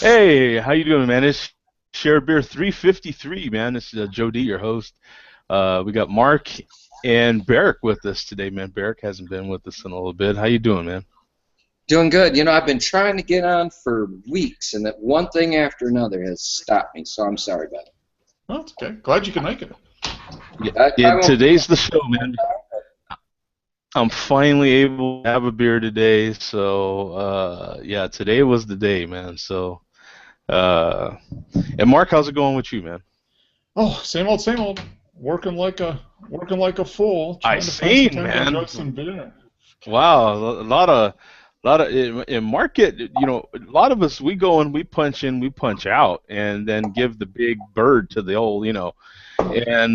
Hey, how you doing, man? It's Share Beer 353, man. This is Joe D, your host. We got Mark and Barrick with us today, man. Barrick hasn't been with us in a little bit. How you doing, man? Doing good. I've been trying to get on for weeks, and that one thing after another has stopped me, so I'm sorry about it. Oh, it's okay. Glad you could make it. Yeah, I yeah, won't. today's the show, man. I'm finally able to have a beer today, so yeah, today was the day, man. So, uh, and Mark, how's it going with you, man? Oh, same old, same old. Working like a fool, I trying to find some seen, time to enjoy man. some beer. Wow, a lot of in market, a lot of us we go and we punch in, we punch out, and then give the big bird to the old, and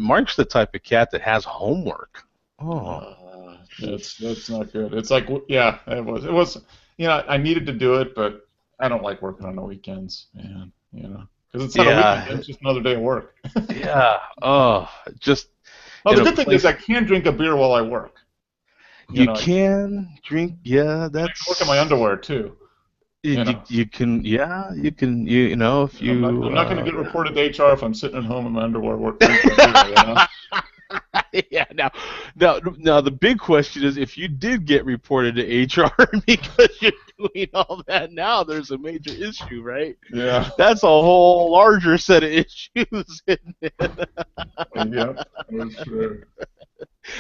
Mark's the type of cat that has homework. Oh, That's not good. It's like yeah, it was. I needed to do it, but I don't like working on the weekends, man. Because it's not a weekend; yeah, it's just another day of work. yeah. Oh, just Well, in the a good thing is place I can drink a beer while I work. you I can drink. Yeah, can work in my that's underwear too. You know. you can. Yeah, you can. You if I'm you. not going to get reported to HR if I'm sitting at home in my underwear drinking a beer. Yeah. Now, the big question is, if you did get reported to HR because you're doing all that now, there's a major issue, right? Yeah. That's a whole larger set of issues, isn't it? Yep. For sure.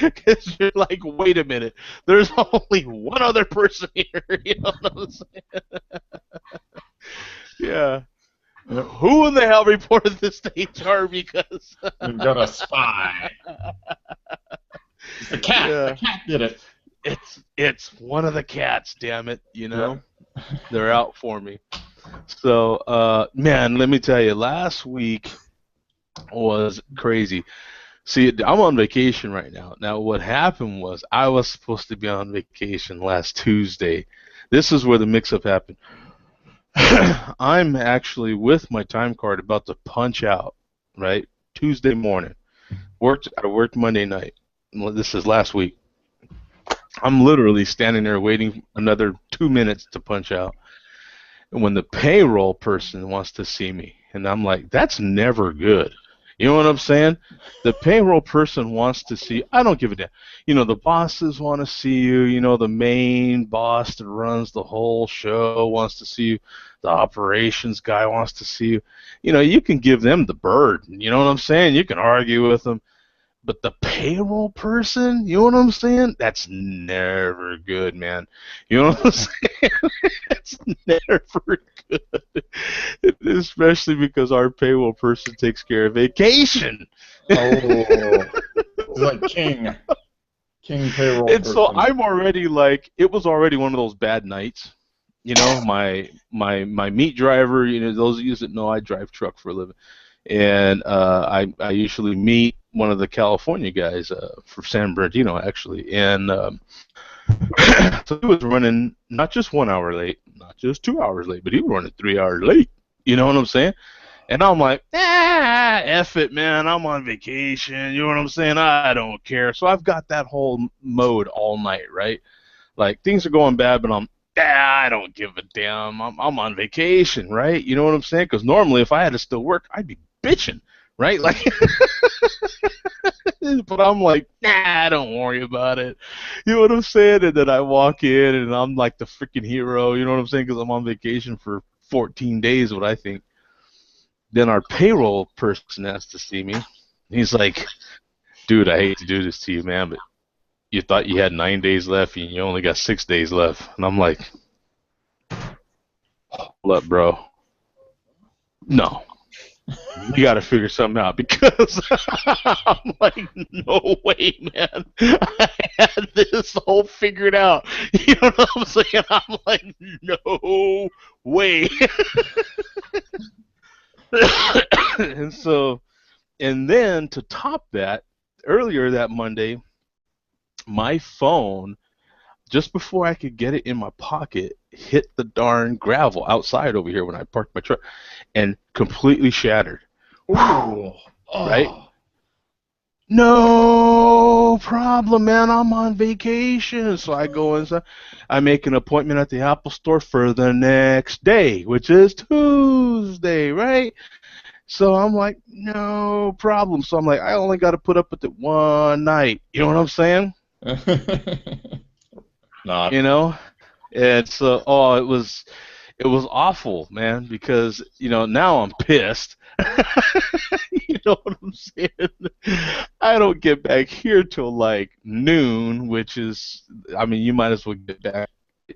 Because you're like, wait a minute, there's only one other person here. You know what I'm saying? Yeah. Yep. Who in the hell reported this to HR? Because We've got a spy. It's the cat. The yeah, cat did it. it's one of the cats. Damn it, Yep. they're out for me. So, man, let me tell you, last week was crazy. See, I'm on vacation right now. Now, what happened was I was supposed to be on vacation last Tuesday. This is where the mix-up happened. I'm actually with my time card about to punch out, right? Tuesday morning. I worked Monday night. Well, this is last week. I'm literally standing there waiting another 2 minutes to punch out. And when the payroll person wants to see me, and I'm like, that's never good. You know what I'm saying? The payroll person wants to see. I don't give a damn. The bosses want to see you. The main boss that runs the whole show wants to see you. The operations guy wants to see you. You can give them the bird. You know what I'm saying? You can argue with them. But the payroll person, you know what I'm saying? That's never good, man. You know what I'm saying? It's never good. Especially because our payroll person takes care of vacation. Oh, it's like king payroll And so person. I'm already like, it was already one of those bad nights. My meat driver, those of you that know I drive truck for a living. And I usually meet one of the California guys for San Bernardino, actually. And so he was running not just 1 hour late, not just 2 hours late, but he was running 3 hours late. You know what I'm saying? And I'm like, F it, man. I'm on vacation. You know what I'm saying? I don't care. So I've got that whole mode all night, right? Like things are going bad, but I don't give a damn. I'm on vacation, right? You know what I'm saying? Because normally, if I had to still work, I'd be bitching, right? Like, but I'm like, don't worry about it. You know what I'm saying? And then I walk in, and I'm like the freaking hero. You know what I'm saying? Because I'm on vacation for 14 days, what I think. Then our payroll person has to see me. He's like, dude, I hate to do this to you, man, but you thought you had 9 days left, and you only got 6 days left. And I'm like, hold up, bro. No, we got to figure something out because I'm like, no way, man. I had this all figured out. You know what I'm saying? I'm like, no way. and so, and then to top that, earlier that Monday, my phone, just before I could get it in my pocket, hit the darn gravel outside over here when I parked my truck, and completely shattered. Ooh. Right? Oh. no problem, man. I'm on vacation. So I go inside. I make an appointment at the Apple Store for the next day, which is Tuesday, right? So I'm like, no problem. So I'm like, I only got to put up with it one night. You know what I'm saying? Not. You know? And so, oh, it was awful, man, because now I'm pissed. You know what I'm saying? I don't get back here till like noon, which is, I mean, you might as well get back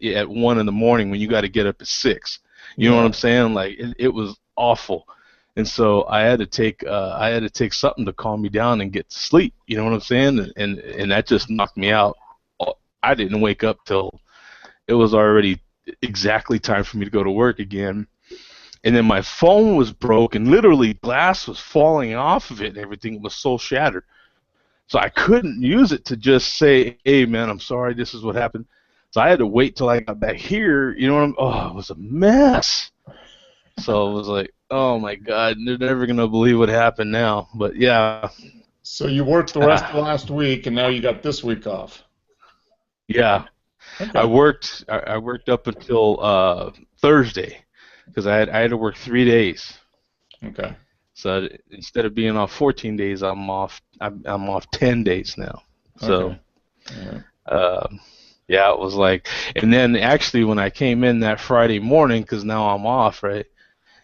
at 1 in the morning when you got to get up at 6. You know what Yeah. I'm saying? Like it was awful, and so I had to take something to calm me down and get to sleep. You know what I'm saying? And that just knocked me out. I didn't wake up till it was already exactly time for me to go to work again. And then my phone was broken. Literally, glass was falling off of it and everything was so shattered. So I couldn't use it to just say, hey, man, I'm sorry, this is what happened. So I had to wait till I got back here. You know what Oh, it was a mess. So it was like, oh, my God, they're never going to believe what happened now. But, yeah. So you worked the rest of last week, and now you got this week off. Yeah. Okay. I worked up until Thursday because I had to work 3 days. Okay. So instead of being off 14 days, I'm off 10 days now. So, Okay. All right. yeah, it was like, and then actually when I came in that Friday morning, because now I'm off, right?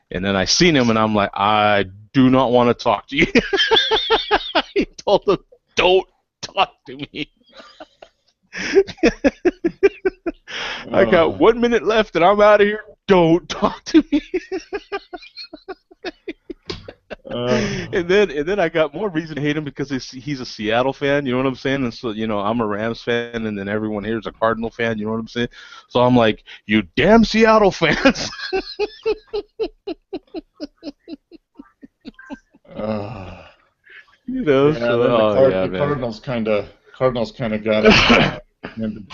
And then I seen him, and I'm like, I do not want to talk to you. I told him, don't talk to me. I got 1 minute left, and I'm out of here. Don't talk to me. And then I got more reason to hate him because he's a Seattle fan, you know what I'm saying? And so, I'm a Rams fan, and then everyone here is a Cardinal fan, you know what I'm saying? So I'm like, you damn Seattle fans. Yeah, so, then the man. Cardinals kind of got it.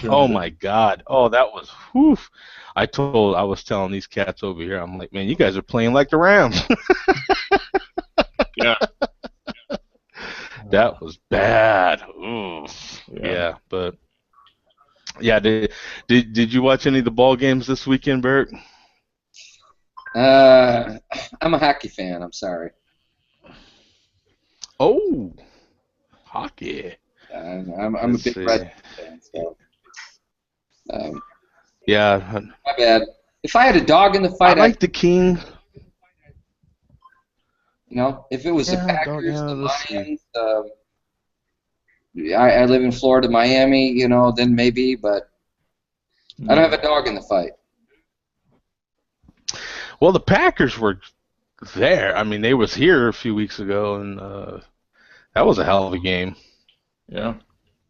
Oh my God. Oh, that was whew. I was telling these cats over here, I'm like, man, you guys are playing like the Rams. Yeah. That was bad. Oof. Yeah, but yeah, did you watch any of the ball games this weekend, Bert? I'm a hockey fan. I'm sorry. Oh, hockey. I'm a Let's big see. Red fan. So, Yeah, my bad. If I had a dog in the I fight, like the King. if it was the Yeah, dog, Packers, yeah, the let's see. Lions, I live in Florida, Miami, then maybe, but I don't have a dog in the fight. Well, the Packers were there. I mean, they was here a few weeks ago, and that was a hell of a game. Yeah.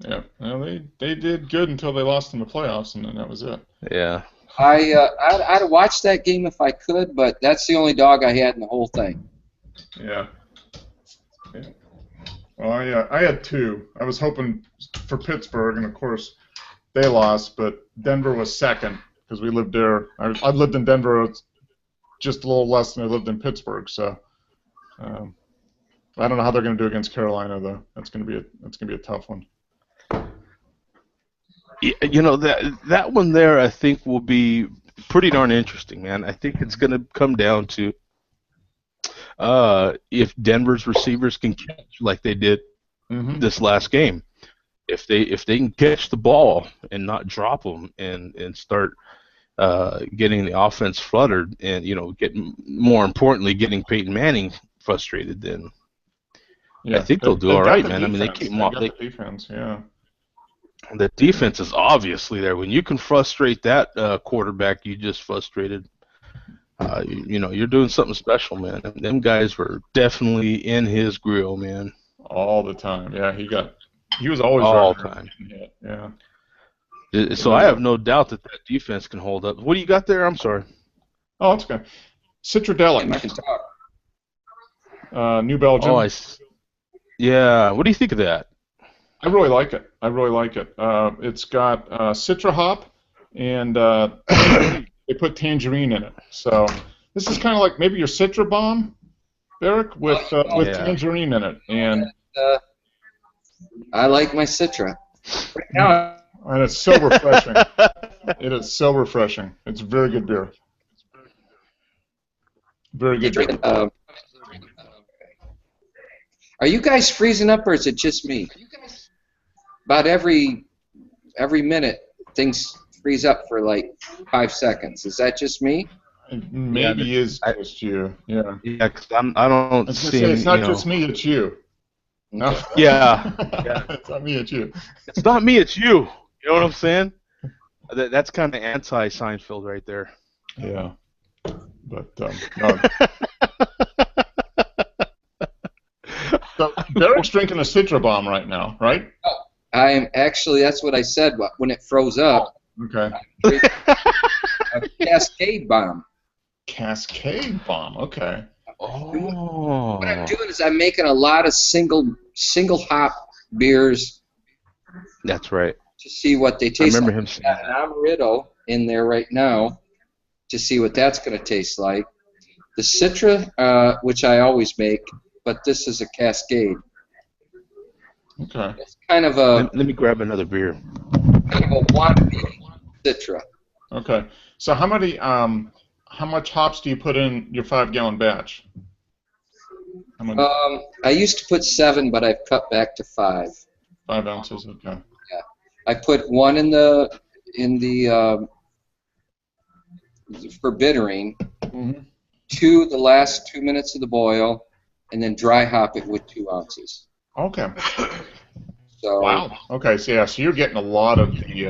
Yeah. Well, they did good until they lost in the playoffs, and then that was it. Yeah. I'd watch that game if I could, but that's the only dog I had in the whole thing. Yeah. Well, I had two. I was hoping for Pittsburgh, and of course they lost, but Denver was second because we lived there. I lived in Denver just a little less than I lived in Pittsburgh, so I don't know how they're going to do against Carolina though. That's going to be a tough one. That one there, I think, will be pretty darn interesting, man. I think it's going to come down to if Denver's receivers can catch like they did this last game. If they can catch the ball and not drop them and start getting the offense fluttered and more importantly getting Peyton Manning frustrated, then I think they'll do all right, man. I mean, they came off. The defense, yeah. The defense is obviously there. When you can frustrate that quarterback you just frustrated, you're doing something special, man. Them guys were definitely in his grill, man. All the time. Yeah, he was always all time. Yeah. So I have no doubt that defense can hold up. What do you got there? I'm sorry. Oh, that's good. Citradelic. I can talk. New Belgium. Oh, yeah. What do you think of that? I really like it. It's got Citra hop, and they put tangerine in it. So this is kind of like maybe your Citra bomb, Eric, with tangerine in it. And I like my Citra. Right now, And it's so refreshing. It is so refreshing. It's very good beer. Very good beer. are you guys freezing up or is it just me? About every minute, things freeze up for like 5 seconds. Is that just me? It Yeah, maybe is I, just you. Yeah. yeah, 'cause I don't I was gonna say it's seem, not just me, it's you. No. Okay. Yeah, yeah. It's not me, it's you. It's not me, it's you. You know what I'm saying? That's kind of anti-Seinfeld right there. Yeah. But no. So Derek's drinking a Citra Bomb right now, right? I'm actually, that's what I said when it froze up. Okay. A Cascade Bomb. Cascade Bomb. Okay. Oh. What I'm doing is I'm making a lot of single hop beers That's right. to see what they I taste remember like. him saying Got an Amaretto in there right now to see what that's going to taste like. The Citra, which I always make, but this is a Cascade. Okay. It's kind of a Let me grab another beer. wannabe Citra. Okay. So how much hops do you put in your 5-gallon batch? How much? I used to put 7, but I've cut back to 5. 5 ounces. Okay. Yeah, I put 1 in the for bittering, Mm-hmm. 2 the last 2 minutes of the boil, and then dry hop it with 2 ounces. Okay. So Wow. Okay. So yeah. So you're getting a lot of the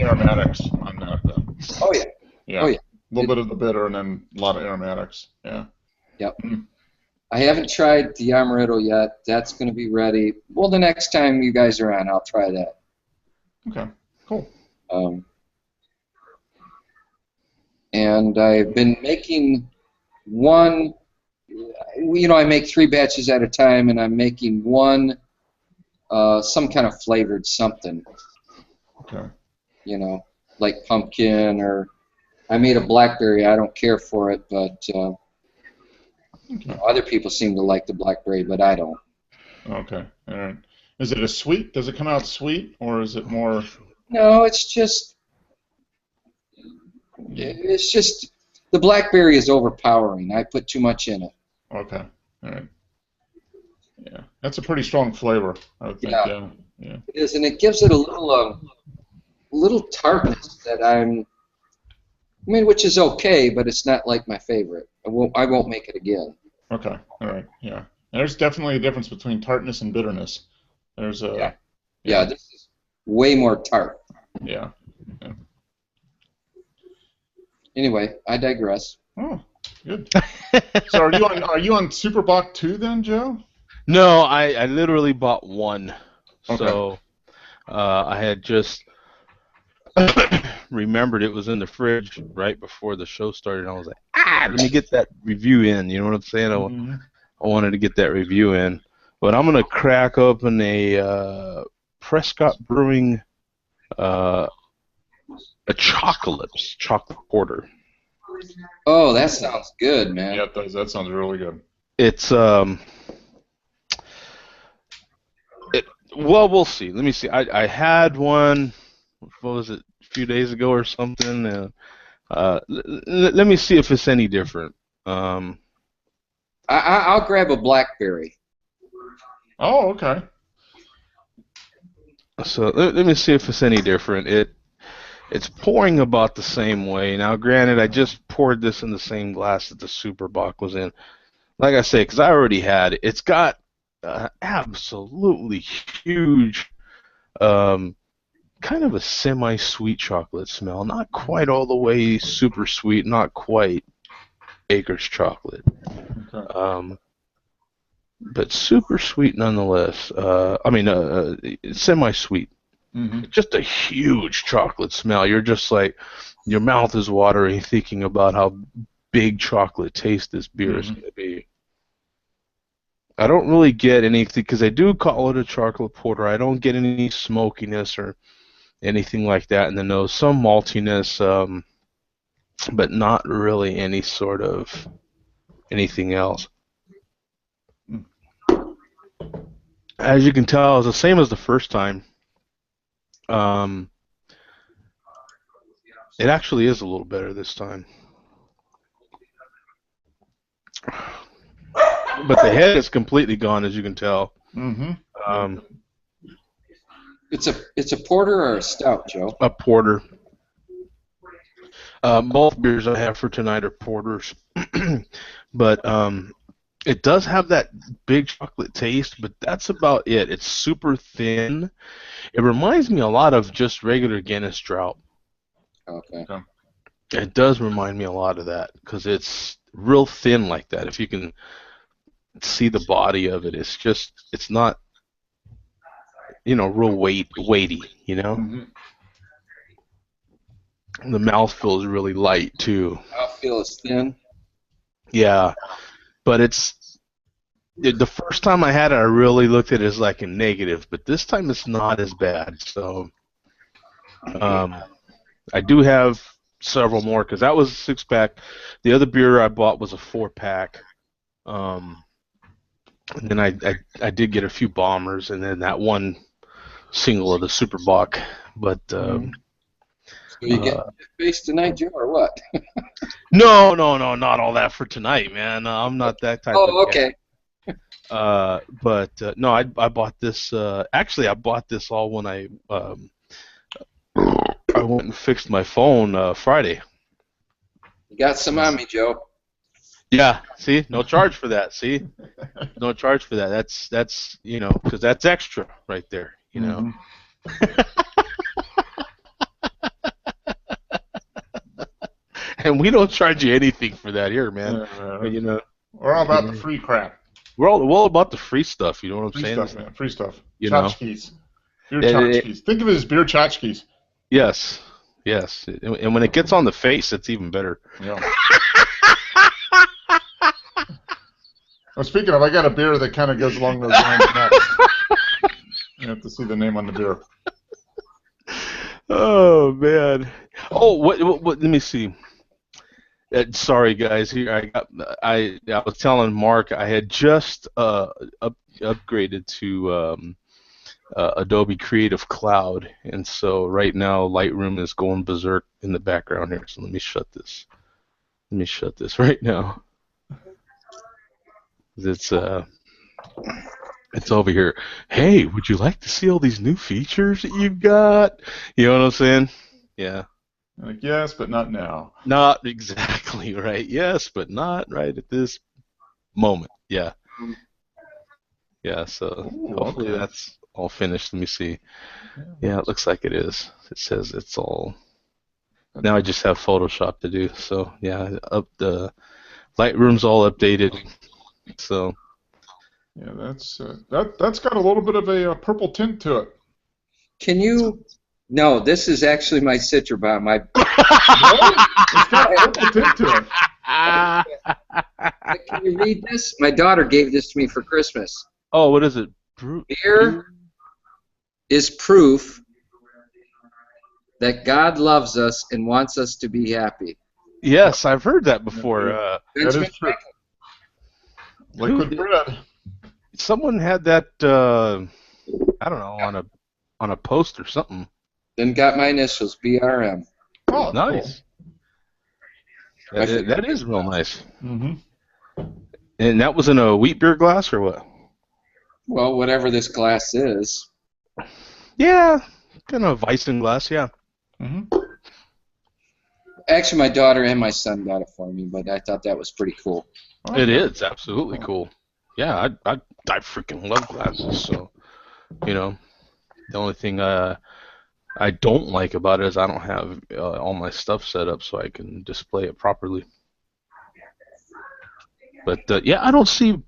aromatics on that. Then. oh yeah, Yeah. oh yeah. A little bit of the bitter and then a lot of aromatics. Yeah. Yep. Mm. I haven't tried the Amaretto yet. That's going to be ready. Well, the next time you guys are on, I'll try that. Okay. Cool. And I've been making one. I make 3 batches at a time, and I'm making one, some kind of flavored something. Okay. Like pumpkin, or I made a blackberry. I don't care for it, but Okay. other people seem to like the blackberry, but I don't. Okay. All right. Is it a sweet? Does it come out sweet, or is it more? No, it's just the blackberry is overpowering. I put too much in it. Okay. All right. Yeah. That's a pretty strong flavor, I would think. Yeah. Yeah. Yeah. It is, and it gives it a little tartness that which is okay, but it's not like my favorite. I won't make it again. Okay. All right. Yeah. There's definitely a difference between tartness and bitterness. There's a. Yeah, this is way more tart. Yeah. Yeah. Anyway, I digress. Oh, good. So are you on Superbock 2 then, Joe? No, I literally bought one. Okay. So I had just remembered it was in the fridge right before the show started. And I was like, let me get that review in. You know what I'm saying? Mm-hmm. I wanted to get that review in. But I'm going to crack open a Prescott Brewing a chocolate porter. Oh, that sounds good, man. Yeah, it does. That sounds really good. It's well, we'll see. Let me see. I had one. What was it? A few days ago or something. Let me see if it's any different. I'll grab a blackberry. Oh, okay. So let me see if it's any different. It's pouring about the same way. Now, granted, I just poured this in the same glass that the Super Bock was in. Like I say, because I already had it. It's got absolutely huge, kind of a semi-sweet chocolate smell. Not quite all the way super sweet, not quite Acres chocolate. Okay. But super sweet nonetheless. Semi-sweet. Mm-hmm. Just a huge chocolate smell. You're just like, your mouth is watering thinking about how big chocolate taste this beer is going to be. I don't really get anything, because I do call it a chocolate porter. I don't get any smokiness or anything like that in the nose. Some maltiness, but not really any sort of anything else. As you can tell, it's the same as the first time. Um, it actually is a little better this time. But the head is completely gone, as you can tell. Mm-hmm. Um, It's a porter or a stout, Joe? a porter. Both beers I have for tonight are porters. But it does have that big chocolate taste, but that's about it. It's super thin. It reminds me a lot of just regular Guinness Drought. Okay. It does remind me a lot of that because it's real thin like that. If you can see the body of it, it's not, real weighty, Mm-hmm. The mouthfeel is really light too. Mouthfeel is thin. Yeah, but the first time I had it, I really looked at it as like a negative, but this time it's not as bad. So I do have several more because that was a 6-pack. The other beer I bought was a 4-pack. And then I did get a few bombers, and then that one single of the Super Bock. But So you get face tonight, Joe, or what? no, not all that for tonight, man. I'm not that type of Oh, cat. okay. But no, I bought this. Actually, I bought this all when I went and fixed my phone Friday. You got some on me, Joe. Yeah, see, no charge for that. See, no charge for that. That's because that's extra right there. And we don't charge you anything for that here, man. Yeah, we're all about the free crap. We're all about the free stuff. You know what I'm Free saying? stuff, man. Free stuff. You know. Tchotchkes. Beer tchotchkes. Think of it as beer tchotchkes. Yes. And when it gets on the face, it's even better. Yeah. Well, speaking of, I got a beer that kind of goes along those lines next. You have to see the name on the beer. Oh man. Oh, what? Let me see. Sorry, guys. Here I was telling Mark I had just upgraded to Adobe Creative Cloud, and so right now Lightroom is going berserk in the background here. So let me shut this. Let me shut this right now. It's over here. Hey, would you like to see all these new features that you've got? You know what I'm saying? Yeah. Like, yes, but not now. Not exactly right. Yes, but not right at this moment. Yeah. Yeah, so hopefully that's all finished. Let me see. Yeah, it looks like it is. It says it's all. Now I just have Photoshop to do. So yeah, the Lightroom's all updated. So. Yeah, that's got a little bit of a purple tint to it. Can you? No, this is actually my Citrobomb. It's got a purple tint to it. Can you read this? My daughter gave this to me for Christmas. Oh, what is it? Beer is proof that God loves us and wants us to be happy. Yes, I've heard that before. That is true. Liquid bread. Someone had that. I don't know, on a post or something. Then got my initials, BRM. Oh, nice. Cool. That is real nice. Mm-hmm. And that was in a wheat beer glass or what? Well, whatever this glass is. Yeah, kind of Weissen glass, yeah. Mm-hmm. Actually, my daughter and my son got it for me, but I thought that was pretty cool. It is absolutely cool. Yeah, I freaking love glasses. So, the only thing I don't like about it is I don't have all my stuff set up so I can display it properly. But yeah, I don't see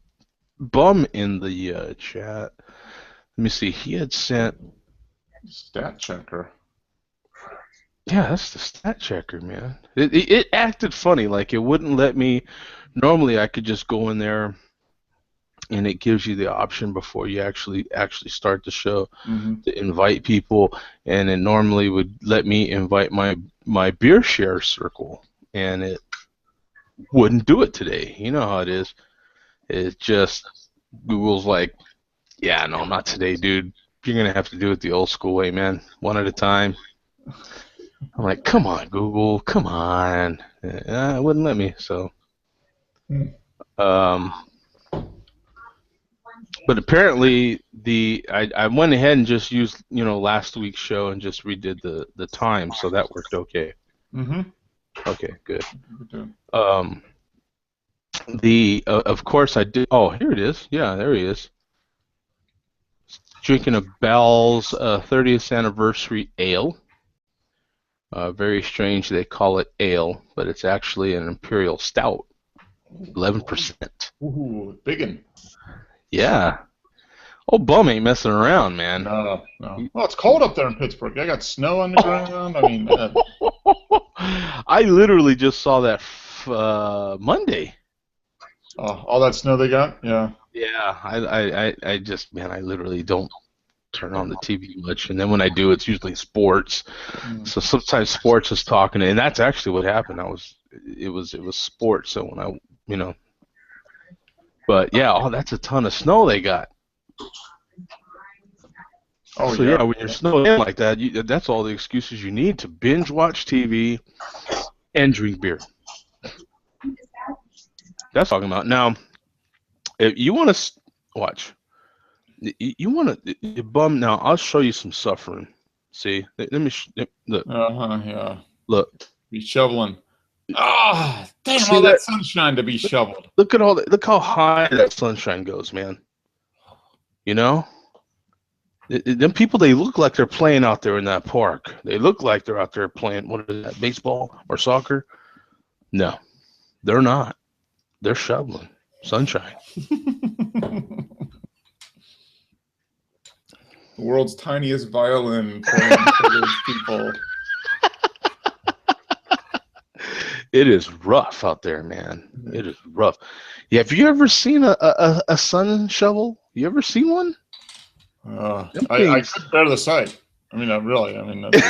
Bum in the chat. Let me see. He had sent Stat checker. Yeah, that's the stat checker, man. It acted funny, like it wouldn't let me. Normally, I could just go in there, and it gives you the option before you actually start the show to invite people, and it normally would let me invite my beer share circle, and it wouldn't do it today. You know how it is. It just Google's like, Yeah, no, not today, dude. You're gonna have to do it the old school way, man. One at a time. I'm like, come on, Google, come on. It wouldn't let me. So, Hmm. um, but apparently I went ahead and just used last week's show and just redid the time, so that worked okay. Mm-hmm. Okay, good. Good job. Um, the of course I did. Oh, here it is. Yeah, there he is. Drinking a Bell's 30th anniversary ale. Very strange they call it ale, but it's actually an imperial stout, 11%. Ooh, biggin. Yeah. Oh, bum ain't messing around, man. No, no. Well, it's cold up there in Pittsburgh. I got snow on the ground. I mean, I literally just saw that Monday. all that snow they got. Yeah. Yeah, I just, man, I literally don't turn on the TV much, and then when I do, it's usually sports. Mm. So sometimes sports is talking, and that's actually what happened. It was sports. So when but yeah, oh, that's a ton of snow they got. Oh So yeah. yeah, when you're snowed in like that, that's all the excuses you need to binge watch TV and drink beer. That's what I'm talking about. Now, if you want to watch, you want to bum. Now, I'll show you some suffering. See, let me look. Uh-huh, yeah. Look. Be shoveling. Ah, damn! See All that that? sunshine to be shoveled. Look how high that sunshine goes, man. You know, them people, they look like they're playing out there in that park. They look like they're out there playing, what is that, baseball or soccer? No, they're not. They're shoveling sunshine. The world's tiniest violin playing for those people. It is rough out there, man. It is rough. Yeah, have you ever seen a sun shovel? You ever seen one? I couldn't bear the sight. I mean, not really. I mean, that's...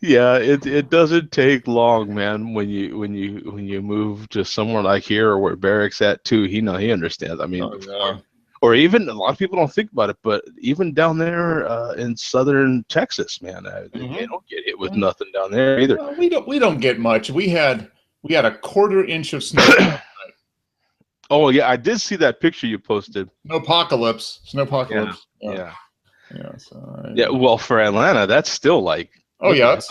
Yeah, it doesn't take long, man. When you move to somewhere like here or where Barrick's at too, he understands. I mean, yeah. or even a lot of people don't think about it, but even down there in southern Texas, man, they don't get hit with nothing down there either. Well, we don't get much. We had a quarter inch of snow. Oh yeah, I did see that picture you posted. Snowpocalypse. Yeah. Yeah. So Well, for Atlanta, that's still like. Oh yeah, it's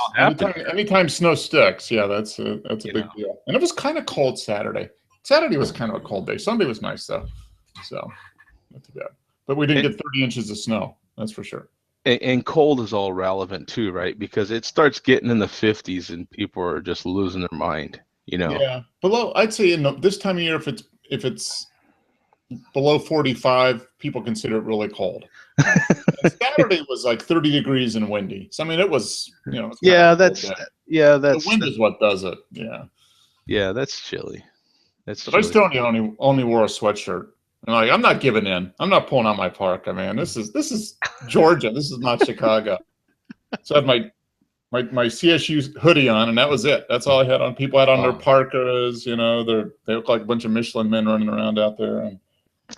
anytime snow sticks. Yeah, that's a big deal. And it was kind of cold Saturday. Saturday was kind of a cold day. Sunday was nice though, so not too bad. But we didn't get 30 inches of snow. That's for sure. And cold is all relevant too, right? Because it starts getting in the 50s and people are just losing their mind. Yeah, below. I'd say this time of year, if it's below 45, people consider it really cold. Saturday was like 30 degrees and windy. So I mean, it was the wind is what does it. Yeah, that's chilly. But I still only wore a sweatshirt. And I'm not giving in. I'm not pulling out my parka, man. This is Georgia. This is not Chicago. So I had my CSU hoodie on, and that was it. That's all I had on. People had on their parkas. They look like a bunch of Michelin men running around out there. And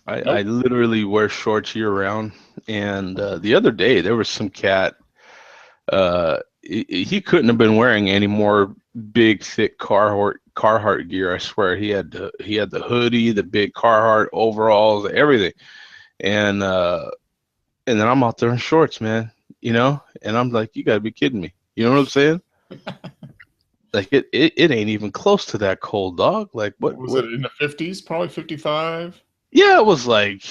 I literally wear shorts year round. And the other day there was some cat. He couldn't have been wearing any more big, thick Carhartt gear. I swear, he had the hoodie, the big Carhartt overalls, everything. And then I'm out there in shorts, man. And I'm like, you gotta be kidding me. You know what I'm saying? Like it ain't even close to that cold, dog. Like what was it, in the 50s? Probably 55. Yeah, it was like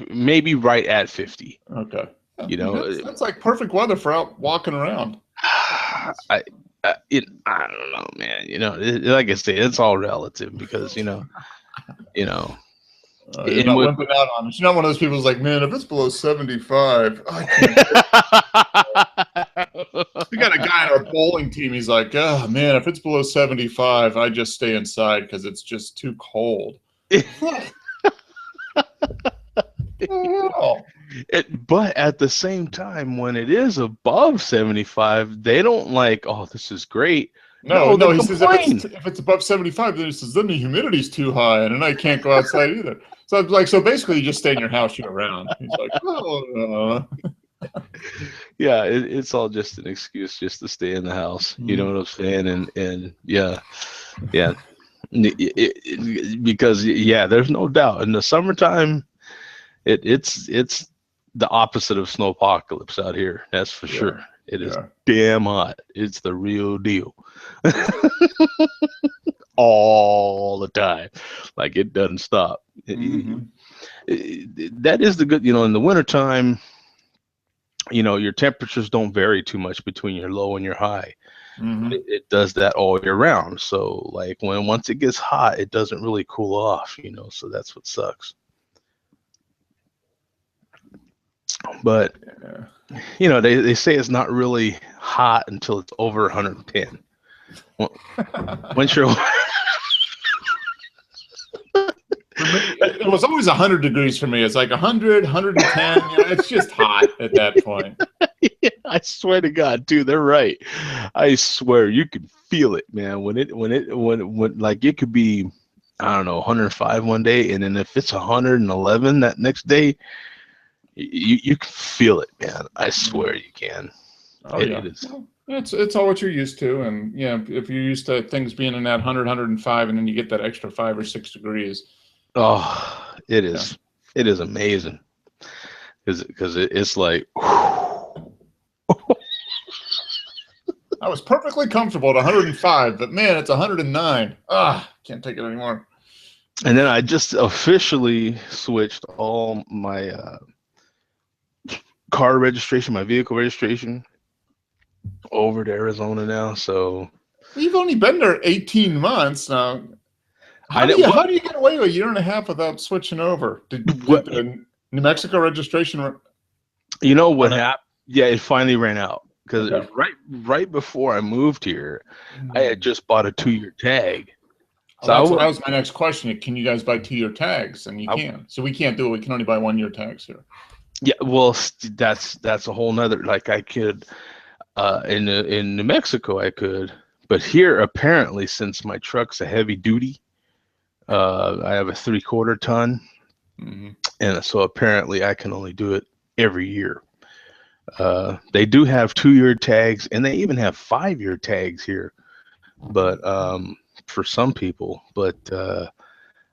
maybe right at 50. Okay. That's like perfect weather for out walking around. I don't know, man. Like I say, it's all relative because you're not wimping out on it. You're not one of those people who's like, man, if it's below 75, I can't. We got a guy on our bowling team. He's like, oh man, if it's below 75, I just stay inside because it's just too cold. But at the same time, when it is above 75, they don't like, oh, this is great. No, No, no. they He says complain. if it's above 75, then he says then the humidity's too high, and then I can't go outside either. So I'm like, so basically, you just stay in your house year round. He's like, oh, Yeah, it's all just an excuse just to stay in the house. You know what I'm saying? And yeah, yeah. Because yeah, there's no doubt in the summertime, it's the opposite of snowpocalypse out here. That's for yeah, sure. It is yeah. damn hot. It's the real deal. All the time. Like it doesn't stop. That is the good, in the wintertime, your temperatures don't vary too much between your low and your high. It does that all year round. So like once it gets hot, it doesn't really cool off, so that's what sucks. But they say it's not really hot until it's over 110. Once you're It was always 100 degrees for me. It's like 100, 110. It's just hot at that point. Yeah, I swear to God, dude, they're right. I swear you can feel it, man. When like it could be, I don't know, 105 one day, and then if it's 111 that next day, you can feel it, man. I swear you can. Oh yeah. It is. Well, it's all what you're used to, and if you're used to things being in that 100, 105, and then you get that extra 5 or 6 degrees. Oh, it is. Yeah. It is amazing. Because it's like. I was perfectly comfortable at 105, but man, it's 109. Can't take it anymore. And then I just officially switched all my car registration, my vehicle registration, over to Arizona now. So you've only been there 18 months now. How do you get away with a year and a half without switching over? Did New Mexico registration? You know what happened? Yeah, it finally ran out because right before I moved here, I had just bought a 2-year tag. So that was my next question. Can you guys buy 2-year tags? And you can. So we can't do it. We can only buy 1-year tags here. Yeah, well, that's a whole nother. Like I could, in New Mexico I could, but here apparently since my truck's a heavy duty, I have a 3/4 ton, and so apparently I can only do it every year. They do have 2-year tags, and they even have 5-year tags here, but for some people, but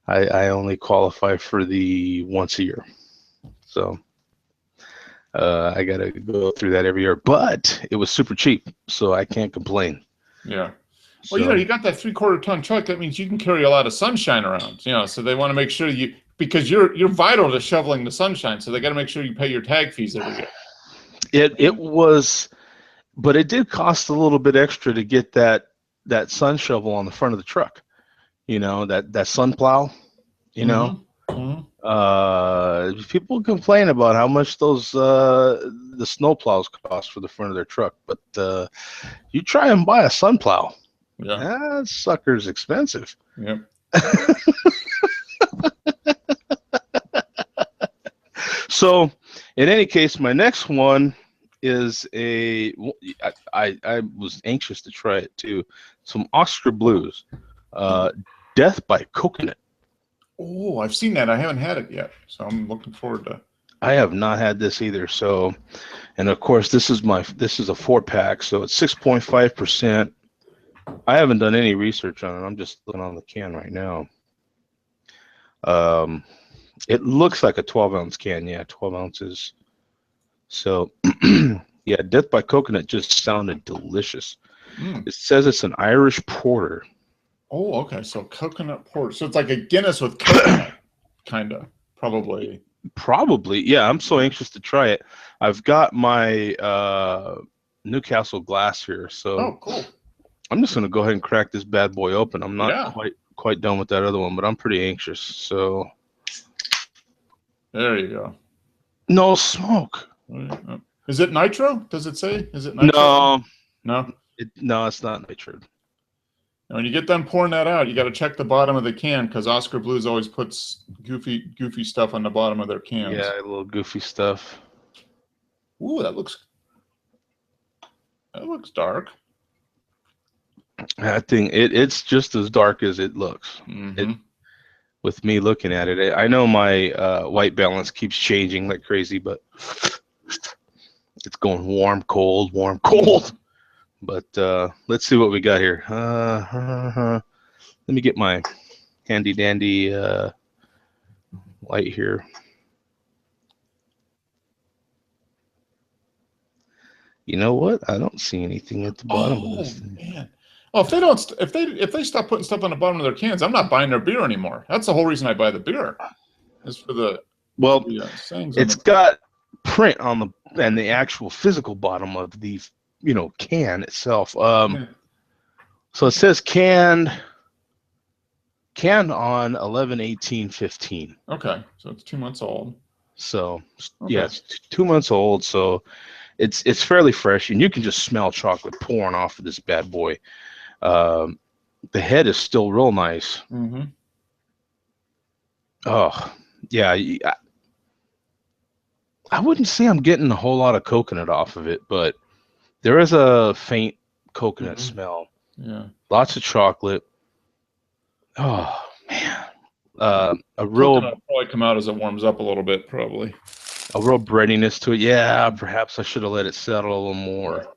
I only qualify for the once a year. So I got to go through that every year, but it was super cheap, so I can't complain. Yeah. Well, you got that 3/4 ton truck. That means you can carry a lot of sunshine around. So they want to make sure because you're vital to shoveling the sunshine. So they got to make sure you pay your tag fees every year. It was, but it did cost a little bit extra to get that sun shovel on the front of the truck. That sun plow. People complain about how much those the snow plows cost for the front of their truck, but you try and buy a sun plow. Yeah, that sucker's expensive. Yep. So, in any case, my next one is I was anxious to try it too. Some Oscar Blues, Death by Coconut. Oh, I've seen that. I haven't had it yet, so I'm looking forward to. I have not had this either. So, and of course, this is a 4-pack, so it's 6.5%. I haven't done any research on it. I'm just looking on the can right now. It looks like a 12-ounce can. Yeah, 12 ounces. So, yeah, Death by Coconut just sounded delicious. It says it's an Irish porter. Oh, okay. So coconut porter. So it's like a Guinness with coconut, kind of, probably. Probably, yeah. I'm so anxious to try it. I've got my Newcastle glass here, so cool. I'm just gonna go ahead and crack this bad boy open. I'm not quite done with that other one, but I'm pretty anxious. So there you go. No smoke. Is it nitro? Does it say? Is it nitro? No. No, it's not nitro. And when you get done pouring that out, you got to check the bottom of the can because Oscar Blues always puts goofy stuff on the bottom of their cans. Yeah, a little goofy stuff. Ooh, that looks dark. I think it's just as dark as it looks. It, Mm-hmm. with me looking at it, I know my white balance keeps changing like crazy, but it's going warm, cold, warm, cold. But let's see what we got here. Let me get my handy dandy light here. You know what? I don't see anything at the bottom of Oh this thing. man. Well, if they stop putting stuff on the bottom of their cans, I'm not buying their beer anymore. That's the whole reason I buy the beer. Is for the Well, sayings on it's the. got print on the actual physical bottom of the can itself. Yeah. So it says canned on 11/18/15. Okay, so it's 2 months old. So yeah, Okay. it's 2 months old. So it's fairly fresh, and you can just smell chocolate pouring off of this bad boy. Um, the head is still real nice. Mm-hmm. Oh yeah, I wouldn't say I'm getting a whole lot of coconut off of it, but there is a faint coconut Mm-hmm. smell. Yeah. Lots of chocolate. Oh man, a real Coconut will probably come out as it warms up a little bit, probably. breadiness to it. Yeah, perhaps I should have let it settle a little more.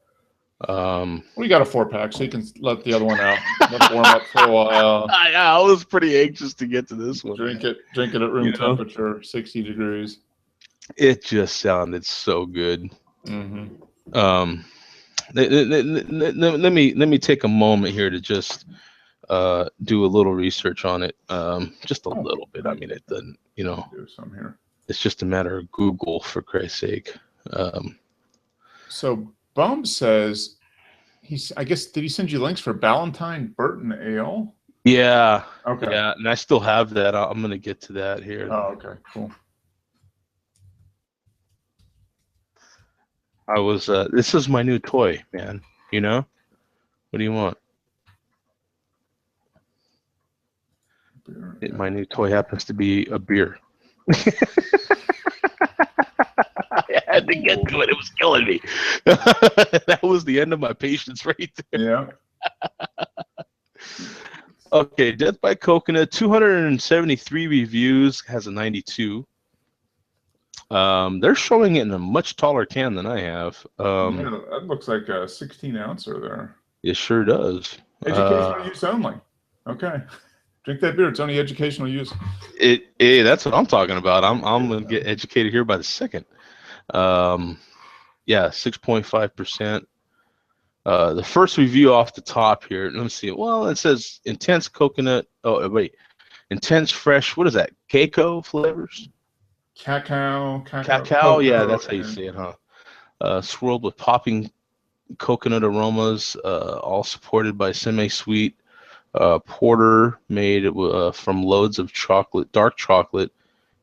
We got a 4-pack, so you can let the other one out. Let it warm up for a while. I was pretty anxious to get to this one. Drink it at room temperature, 60 degrees. It just sounded so good. Mm-hmm. Let me take a moment here to just do a little research on it. Just a little bit. I mean, it doesn't, Do some here. it's just a matter of Google, for Christ's sake. So Bum says I guess, did he send you links for Ballantine Burton Ale? Yeah. Okay. Yeah, and I still have that. I'm gonna get to that here. Oh, okay, cool. This is my new toy, man. What do you want? Beer, My new toy happens to be a beer. I had to get to it. It was killing me. That was the end of my patience right there. Yeah. Okay, Death by Coconut, 273 reviews, has a 92. They're showing it in a much taller can than I have. Yeah, that looks like a 16-ouncer there. It sure does. Educational use only. Okay. Drink that beer. It's only educational use. That's what I'm talking about. I'm gonna get educated here by the second. Yeah, 6.5%. The first review off the top here. Let me see. Well, it says intense coconut. Oh wait, intense fresh. What is that? Cacao flavors. Cacao. Yeah, that's how you say it, huh? Swirled with popping coconut aromas, all supported by semi-sweet porter made from loads of chocolate, dark chocolate,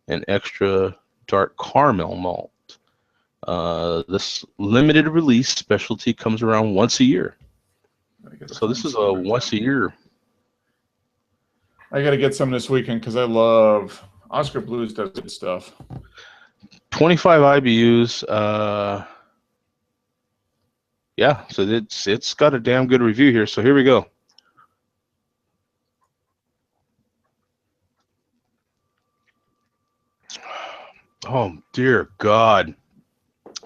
and extra dark caramel malt. This limited release specialty comes around once a year. So this is a once a year. I got to get some this weekend because I love Oscar Blues does good stuff. 25 IBUs. Yeah, so it's got a damn good review here. So here we go. Oh dear God.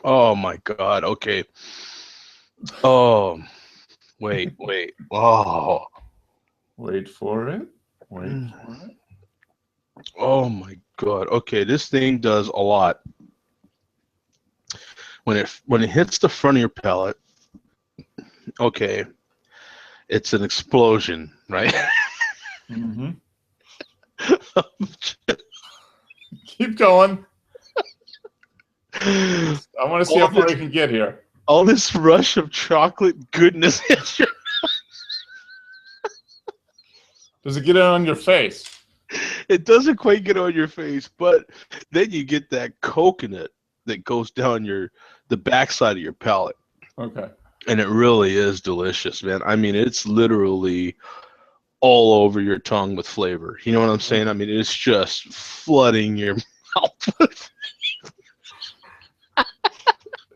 Oh my God. Okay. Oh, wait. Oh. Wait for it. Oh my God. Okay, this thing does a lot. When it hits the front of your palate, okay, it's an explosion, right? Mm-hmm. Keep going. I want to see how far you can get here. All this rush of chocolate goodness hits your. Does it get on your face? It doesn't quite get on your face, but then you get that coconut that goes down the backside of your palate. Okay. And it really is delicious, man. I mean, it's literally all over your tongue with flavor. You know what I'm saying? I mean, it's just flooding your mouth with.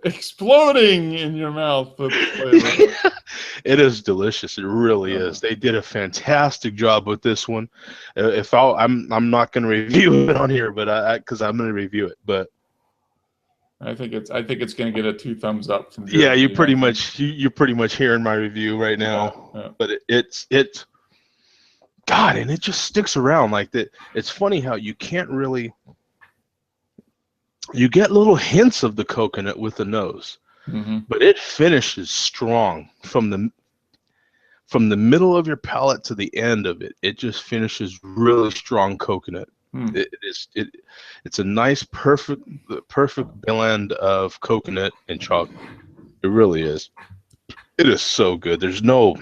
exploding in your mouth with flavor. It is delicious. It really is. They did a fantastic job with this one. I'm not going to review it on here, but because I'm going to review it. But I think it's going to get a 2 thumbs up from yeah, Jeremy. you're pretty much hearing my review right now. Yeah. But it's God, and it just sticks around like that. It's funny how you can't really. You get little hints of the coconut with the nose, but it finishes strong from the middle of your palate to the end of it. It just finishes really strong coconut. It's a nice perfect blend of coconut and chocolate. It really is. It is so good. There's no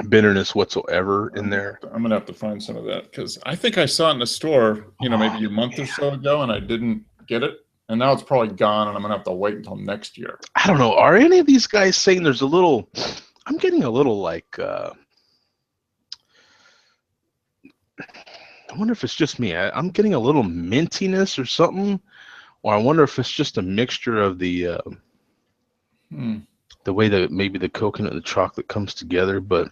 bitterness whatsoever in there. I'm gonna have to find some of that because I think I saw it in the store, maybe a month or so ago, and I didn't get it, and now it's probably gone, and I'm gonna have to wait until next year. I don't know. Are any of these guys saying there's a little? I'm getting a little like. I wonder if it's just me. I'm getting a little mintiness or something, or I wonder if it's just a mixture of the way that maybe the coconut and the chocolate comes together. But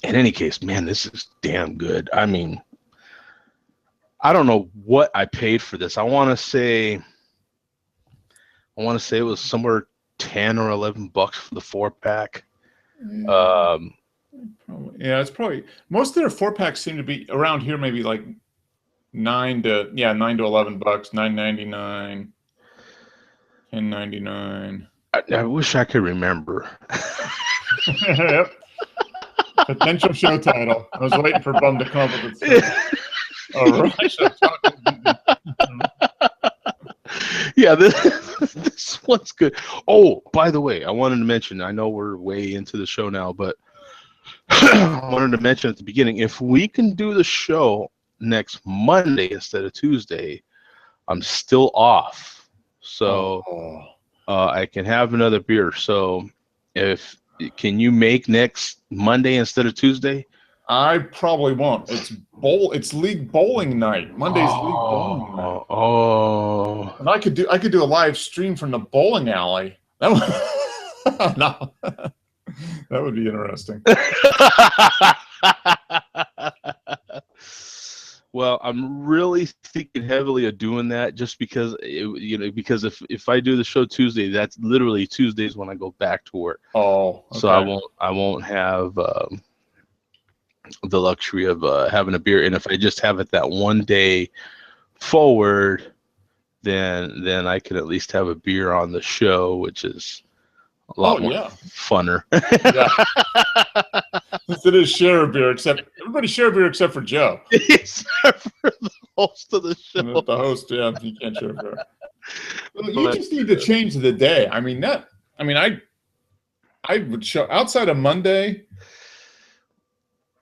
in any case, man, this is damn good. I mean, I don't know what I paid for this. I want to say it was somewhere 10 or 11 bucks for the 4-pack. Yeah, it's probably most of their 4-packs seem to be around here, maybe like 9 to 11 bucks, $9.99, $10.99. I wish I could remember. Yep. Potential show title. I was waiting for Bum to come up with it. Yeah, this one's good. Oh, by the way, I wanted to mention, I know we're way into the show now, but I wanted to mention at the beginning, if we can do the show next Monday instead of Tuesday, I'm still off. So I can have another beer. So can you make next Monday instead of Tuesday? I probably won't. It's league bowling night. Monday's league bowling night. Oh. And I could do a live stream from the bowling alley. No. That would be interesting. Well, I'm really thinking heavily of doing that just because because if I do the show Tuesday, that's literally Tuesdays when I go back to work. Oh, okay. So I won't have the luxury of having a beer, and if I just have it that one day forward, then I can at least have a beer on the show, which is a lot more funner. Yeah. It is share a beer, everybody share a beer except for Joe. Except for the host of the show. And the host, yeah, you can't share a beer. Well, you just need to change the day. I would show outside of Monday.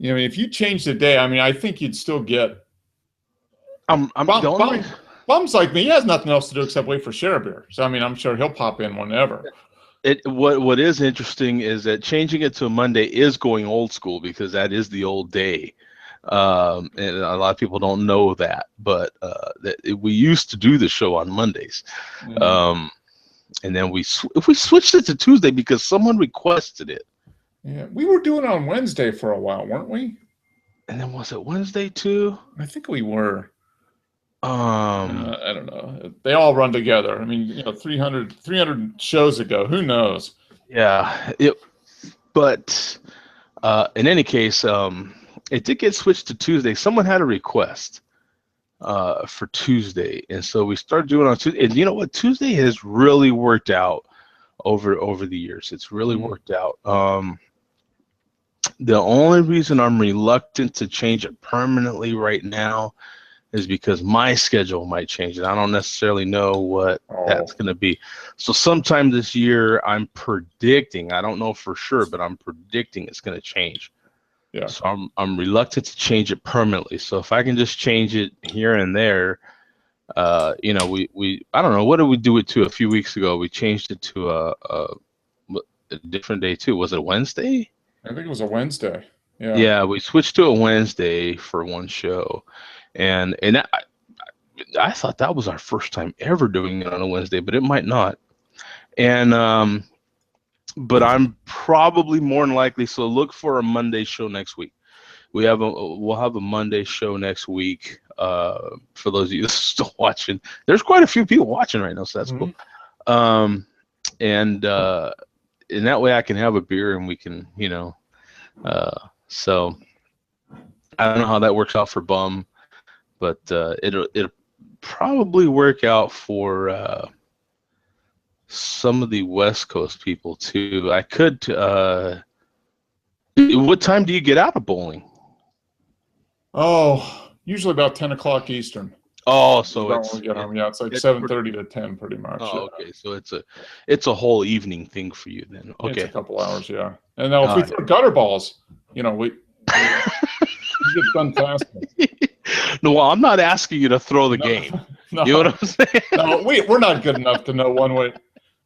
If you change the day, I think you'd still get. Bum's like me. He has nothing else to do except wait for share a beer. So I'm sure he'll pop in whenever. What is interesting is that changing it to a Monday is going old school because that is the old day, and a lot of people don't know that. But we used to do the show on Mondays, and then we switched it to Tuesday because someone requested it. Yeah, we were doing it on Wednesday for a while, weren't we? And then was it Wednesday too? I think we were. I don't know. They all run together. 300 shows ago. Who knows? Yeah. But in any case, it did get switched to Tuesday. Someone had a request for Tuesday, and so we started doing it on Tuesday. And you know what? Tuesday has really worked out over the years. It's really worked out. The only reason I'm reluctant to change it permanently right now is because my schedule might change, and I don't necessarily know what that's going to be. So sometime this year, I'm predicting, I don't know for sure, but I'm predicting it's going to change. Yeah. So I'm reluctant to change it permanently. So if I can just change it here and there, we I don't know, what did we do it to a few weeks ago? We changed it to a different day too. Was it a Wednesday? I think it was a Wednesday. Yeah. Yeah, we switched to a Wednesday for one show. And I thought that was our first time ever doing it on a Wednesday, but it might not. And but I'm probably more than likely. So look for a Monday show next week. We'll have a Monday show next week. For those of you still watching, there's quite a few people watching right now, so that's cool. And in that way I can have a beer and we can, so I don't know how that works out for Bum, but it'll probably work out for some of the West Coast people too. I could. What time do you get out of bowling? Oh, usually about 10 o'clock Eastern. Oh, so it's like 7:30 to 10, pretty much. Oh, yeah. Okay. So it's a whole evening thing for you then. Okay. It's a couple hours, yeah. And now if we throw gutter balls, we get done faster. No, well, I'm not asking you to throw the game. No, you know what I'm saying? No, we're not good enough to know one way.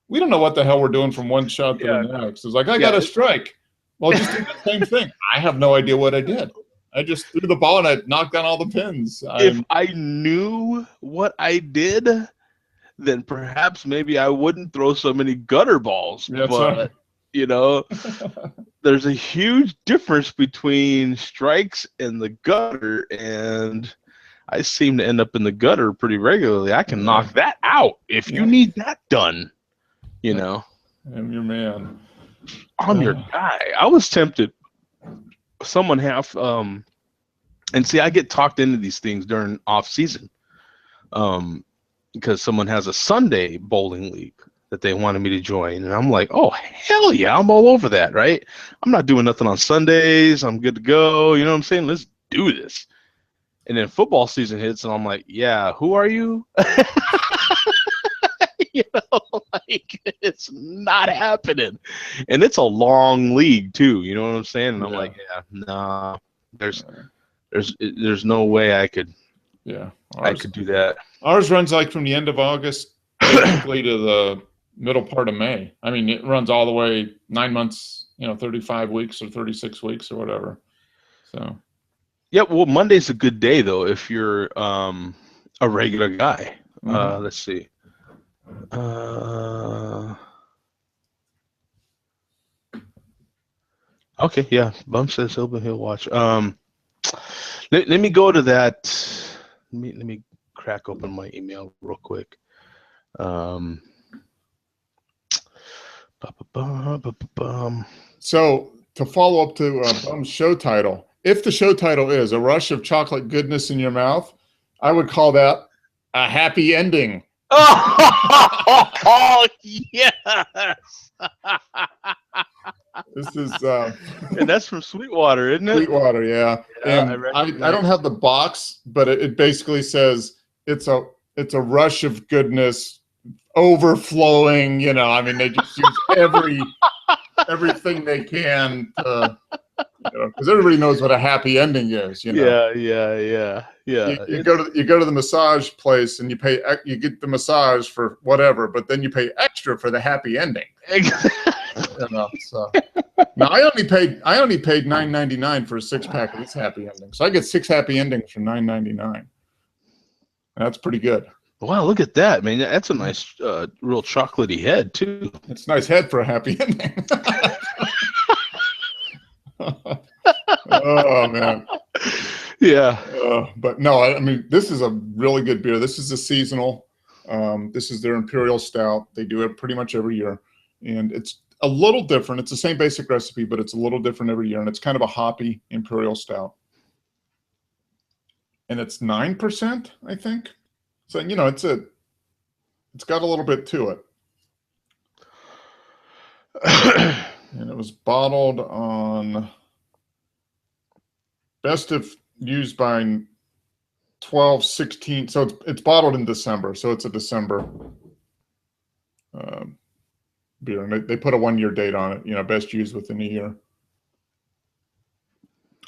We don't know what the hell we're doing from one shot to the next. It's like, I got a strike. Well, just do the same thing. I have no idea what I did. I just threw the ball and I knocked down all the pins. If I knew what I did, then perhaps maybe I wouldn't throw so many gutter balls. That's but, right. There's a huge difference between strikes and the gutter, and I seem to end up in the gutter pretty regularly. I can knock that out if you need that done, I'm your man. I'm your guy. I was tempted. Someone and see, I get talked into these things during off season, because someone has a Sunday bowling league that they wanted me to join, and I'm like, oh hell yeah, I'm all over that, right? I'm not doing nothing on Sundays. I'm good to go. You know what I'm saying? Let's do this. And then football season hits, and I'm like, yeah, who are you? It's not happening. And it's a long league too, you know what I'm saying? And I'm like, yeah, nah, there's no way I could do that. Ours runs like from the end of August basically to the middle part of May. I mean, it runs all the way 9 months, 35 weeks or 36 weeks or whatever. So yeah, well, Monday's a good day though if you're a regular guy. Let's see. Okay, yeah. Bum says he'll watch. Let me go to that. Let me crack open my email real quick. So to follow up to Bum's show title, if the show title is A Rush of Chocolate Goodness in Your Mouth, I would call that a happy ending. Oh, yes. This is and that's from Sweetwater, isn't it? Sweetwater, yeah. And I don't have the box, but it basically says it's a rush of goodness overflowing, I mean, they just use everything they can to, because everybody knows what a happy ending is, Yeah. You go to the massage place and you get the massage for whatever, but then you pay extra for the happy ending. So now I only paid $9.99 for a 6-pack of this happy ending, so I get 6 happy endings for $9.99. That's pretty good. Wow, look at that, man! That's a nice, real chocolatey head too. It's a nice head for a happy ending. Oh man. Yeah. But no, I mean, this is a really good beer. This is a seasonal. This is their Imperial Stout. They do it pretty much every year, and it's a little different. It's the same basic recipe, but it's a little different every year, and it's kind of a hoppy Imperial Stout. And it's 9%, I think. So it's got a little bit to it. And it was bottled on best if used by 12/16. So it's bottled in December. So it's a December beer, and they put a 1-year date on it. Best used within a year.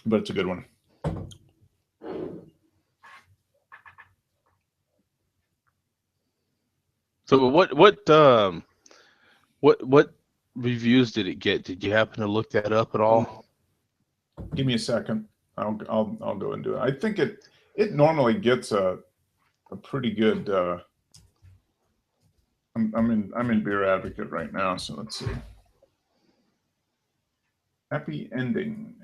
But it's a good one. So what reviews did it get? Did you happen to look that up at all? Give me a second. I'll go and do it. I think it normally gets a a pretty good. I'm in Beer Advocate right now, so let's see. Happy ending.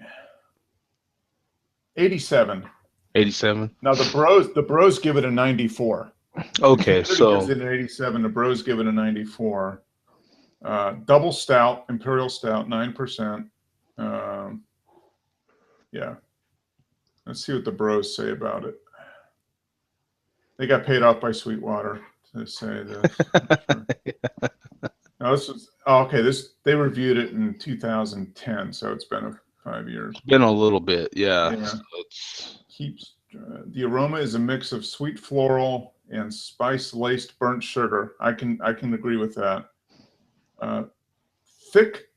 87. 87. Now the Bros give it a 94. Okay, The so gives it an 87. The Bros give it a 94. Double stout, Imperial Stout, 9%. Yeah. Let's see what the Bros say about it. They got paid off by Sweetwater to say this. Sure. No, this was okay. They reviewed it in 2010, so it's been 5 years. it's been a little bit, yeah. Yeah. So it's Keeps the aroma is a mix of sweet floral and spice laced burnt sugar. I can agree with that. Thick,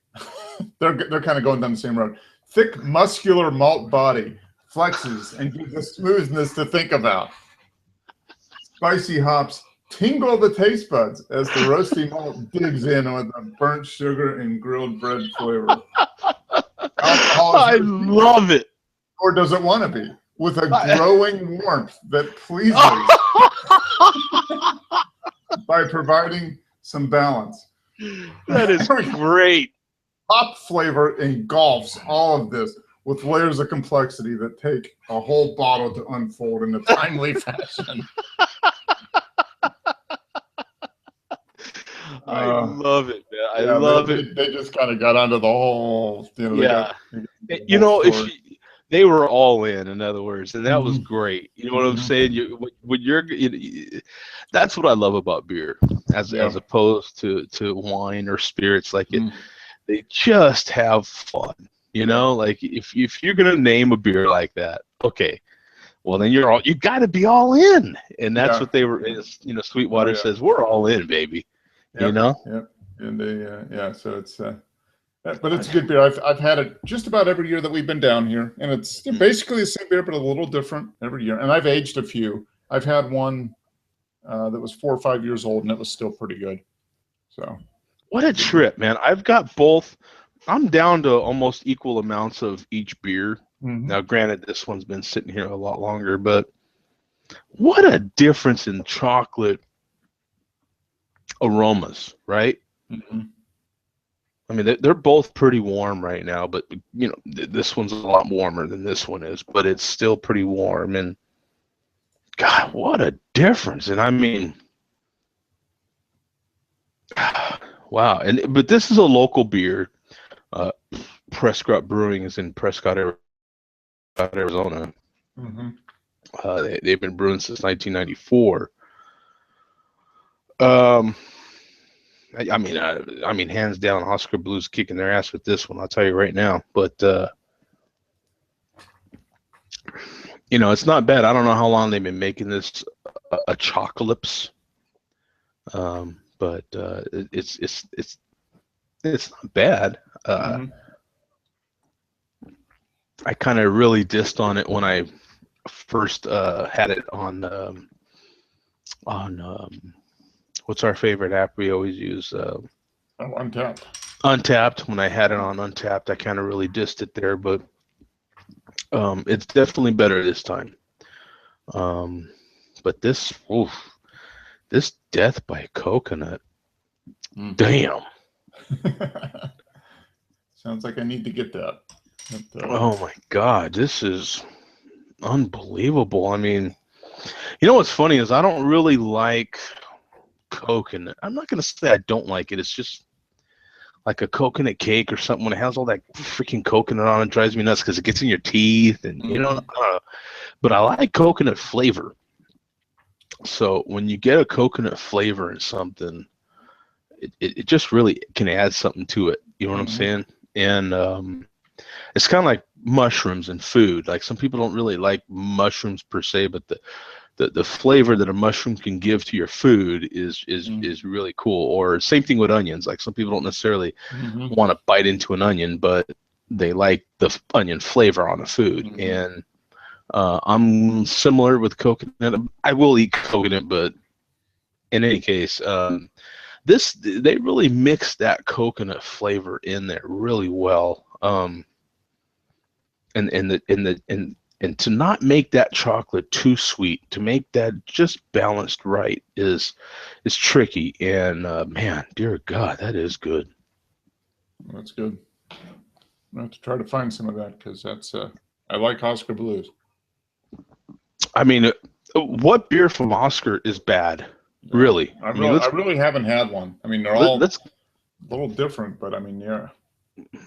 they're kind of going down the same road. Thick, muscular malt body flexes and gives a smoothness to think about. Spicy hops tingle the taste buds as the roasty malt digs in with the burnt sugar and grilled bread flavor. Alcohol I love it. or does it want to be? With a growing warmth that pleases by providing some balance. That is great. Hop flavor engulfs all of this with layers of complexity that take a whole bottle to unfold in a timely fashion. I love it, man. I Yeah, love it. They just kind of got onto the whole, you know. Yeah. They got You know, story. they were all in other words, and that was Mhm. great. You know what I'm saying? That's what I love about beer, as opposed to wine or spirits. Like they just have fun. You know, like if you're gonna name a beer like that, okay, well then you got to be all in, and that's what they were. You know, Sweetwater says we're all in, baby. Yep. You know. Yep. And they so it's. But it's a good beer. I've had it just about every year that we've been down here, and it's basically the same beer, but a little different every year. And I've aged a few. I've had one that was 4 or 5 years old, and it was still pretty good. So, what a trip, man! I've got both. I'm down to almost equal amounts of each beer. Now, granted, this one's been sitting here a lot longer, but what a difference in chocolate aromas, right? I mean, they're both pretty warm right now, but you know, this one's a lot warmer than this one is, but it's still pretty warm. And God, what a difference! And I mean, wow. But this is a local beer. Prescott Brewing is in Prescott, Arizona. They've been brewing since 1994. I mean, hands down, Oscar Blues kicking their ass with this one. I'll tell you right now. But you know, it's not bad. I don't know how long they've been making this a chocolates, but it's not bad. I kind of really dissed on it when I first had it on what's our favorite app we always use? Untapped. Untapped. When I had it on Untapped, I kind of really dissed it there, but it's definitely better this time. But this death by coconut, damn. Sounds like I need to get that. Oh my God, this is unbelievable. I mean, you know what's funny is I don't really like coconut. I'm not gonna say I don't like it. It's just like a coconut cake or something when it has all that freaking coconut on it, drives me nuts because it gets in your teeth and you know. But I like coconut flavor. So when you get a coconut flavor in something, it just really can add something to it. You know what I'm saying? And it's kind of like mushrooms and food. Like some people don't really like mushrooms per se, but the flavor that a mushroom can give to your food is really cool. Or same thing with onions. Like some people don't necessarily want to bite into an onion, but they like the onion flavor on the food. And I'm similar with coconut. I will eat coconut, but in any case, they really mix that coconut flavor in there really well. And And to not make that chocolate too sweet, to make that just balanced right is tricky. And man, dear God, that is good. That's good. I have to try to find some of that because that's I like Oscar Blues. I mean, what beer from Oscar is bad? Yeah. Really? I I mean, really haven't had one. I mean, they're all let's a little different, but I mean, yeah.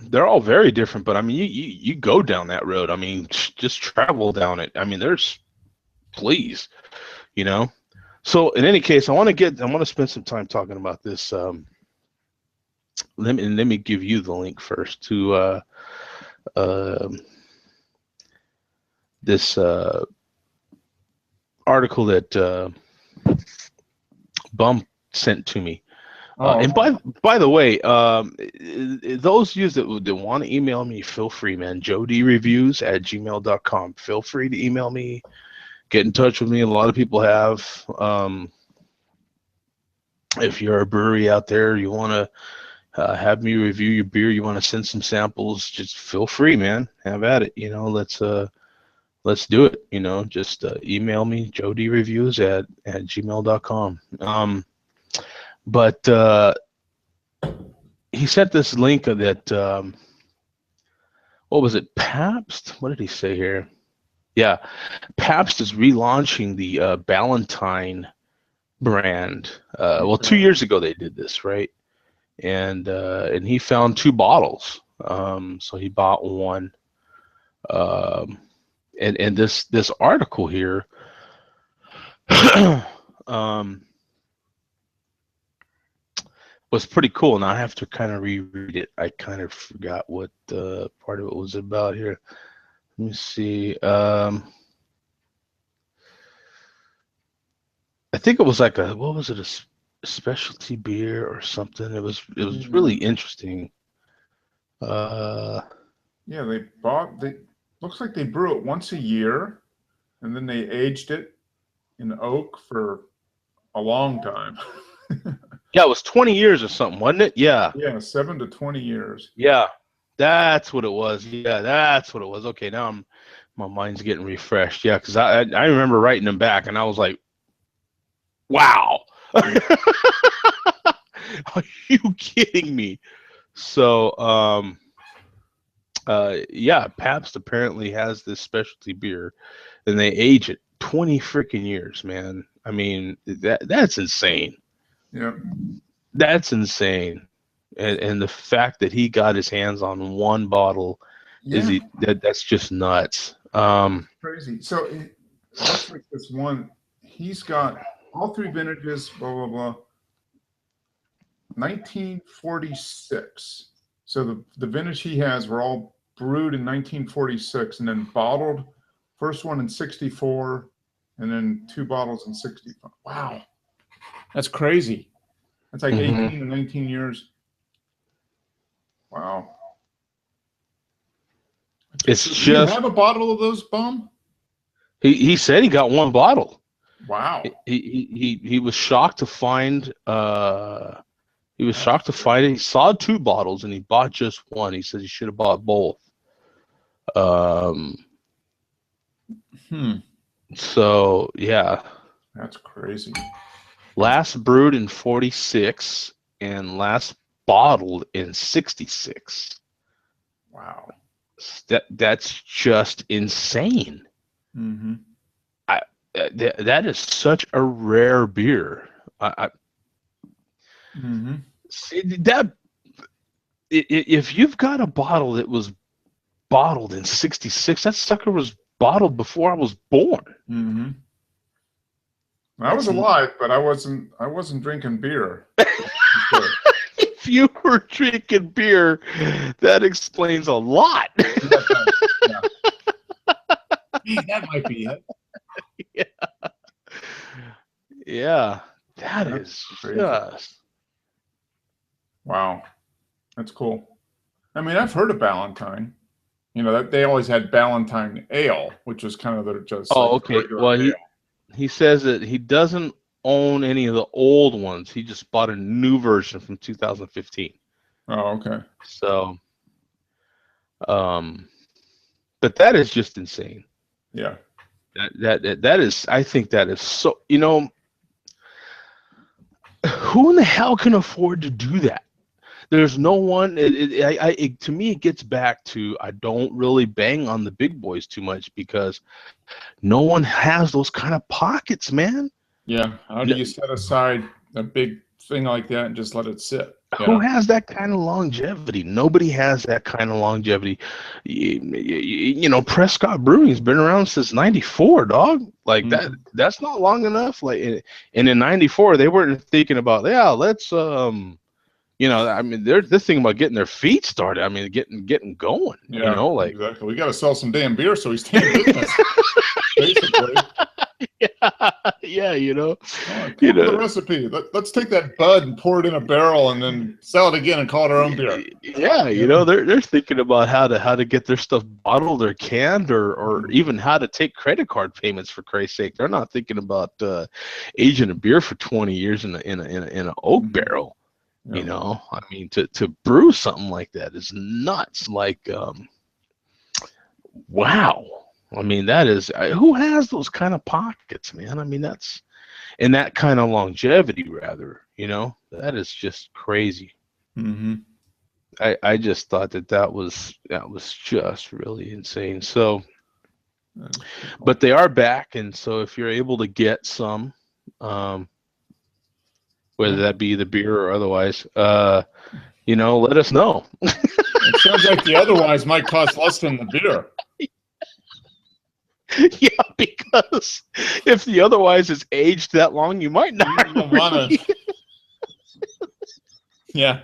they're all very different, but I mean, you go down that road. I mean, just travel down it. I mean, please, you know. So in any case, I want to spend some time talking about this. Let me give you the link first to this article that Bum sent to me. And by the way, those of you that want to email me, feel free, man. jodreviews@gmail.com. Feel free to email me. Get in touch with me. A lot of people have. If you're a brewery out there, you want to have me review your beer, you want to send some samples, just feel free, man. Have at it. Let's do it. Just email me, jodreviews@gmail.com. But he sent this link that what was it, Pabst? What did he say here? Yeah, Pabst is relaunching the Ballantine brand. Well, 2 years ago they did this, right? And he found 2 bottles, so he bought one. And this article here was pretty cool. Now I have to kind of reread it. I kind of forgot what part of it was about here. Let me see. I think it was like what was it, a specialty beer or something? It was really interesting. Yeah, looks like they brew it once a year, and then they aged it in oak for a long time. Yeah, it was 20 years or something, wasn't it? Yeah. Yeah, 7 to 20 years. Yeah, that's what it was. Yeah, that's what it was. Okay, now my mind's getting refreshed. Yeah, because I remember writing them back, and I was like, wow. Are you kidding me? So, yeah, Pabst apparently has this specialty beer, and they age it 20 freaking years, man. I mean, that's insane. Yeah. That's insane. And the fact that he got his hands on one bottle that's just nuts. Crazy. So it looks like this one, he's got all 3 vintages, blah, blah, blah. 1946. So the vintage he has were all brewed in 1946 and then bottled. First one in 64, and then 2 bottles in 65. Wow. That's crazy. That's like 18 to 19 years. Wow. It's Do just. you have a bottle of those, Bum? He said he got one bottle. Wow. He was shocked to find. He was shocked to find it. He saw 2 bottles and he bought just one. He says he should have bought both. So yeah. That's crazy. Last brewed in 46 and last bottled in 66. Wow. That's just insane. Mm-hmm. That is such a rare beer. See, that if you've got a bottle that was bottled in 66, that sucker was bottled before I was born. Mm-hmm. I was alive, but I wasn't drinking beer. If you were drinking beer, that explains a lot. Yeah. That might be it. Yeah. That is crazy. Just. Wow. That's cool. I mean, I've heard of Ballantine. That they always had Ballantine Ale, which was kind of their just. Oh, okay. Well, he says that he doesn't own any of the old ones. He just bought a new version from 2015. Oh, okay. So, but that is just insane. Yeah. That is, I think that is so, who in the hell can afford to do that? There's no one. To me, it gets back to, I don't really bang on the big boys too much because no one has those kind of pockets, man. Yeah. How do you set aside a big thing like that and just let it sit? Who has that kind of longevity? Nobody has that kind of longevity. Prescott Brewing's been around since '94, dog. Like that. That's not long enough. Like, and in '94, they weren't thinking about, yeah, let's I mean, they're thinking about getting their feet started. I mean, getting going. Yeah, Like, exactly. We got to sell some damn beer so we stay in business, basically. Yeah, Come on, come up with a recipe. Let's take that bud and pour it in a barrel and then sell it again and call it our own beer. Yeah, they're thinking about how to get their stuff bottled or canned or even how to take credit card payments, for Christ's sake. They're not thinking about aging a beer for 20 years in an oak barrel. Yeah. I mean, to brew something like that is nuts. Like, wow. I mean, that is, who has those kind of pockets, man? I mean, and that kind of longevity, rather, that is just crazy. Mm-hmm. I just thought that was just really insane. So, but they are back, and so if you're able to get some, whether that be the beer or otherwise, let us know. It sounds like the otherwise might cost less than the beer. Yeah, because if the otherwise is aged that long, you might not want to. Yeah.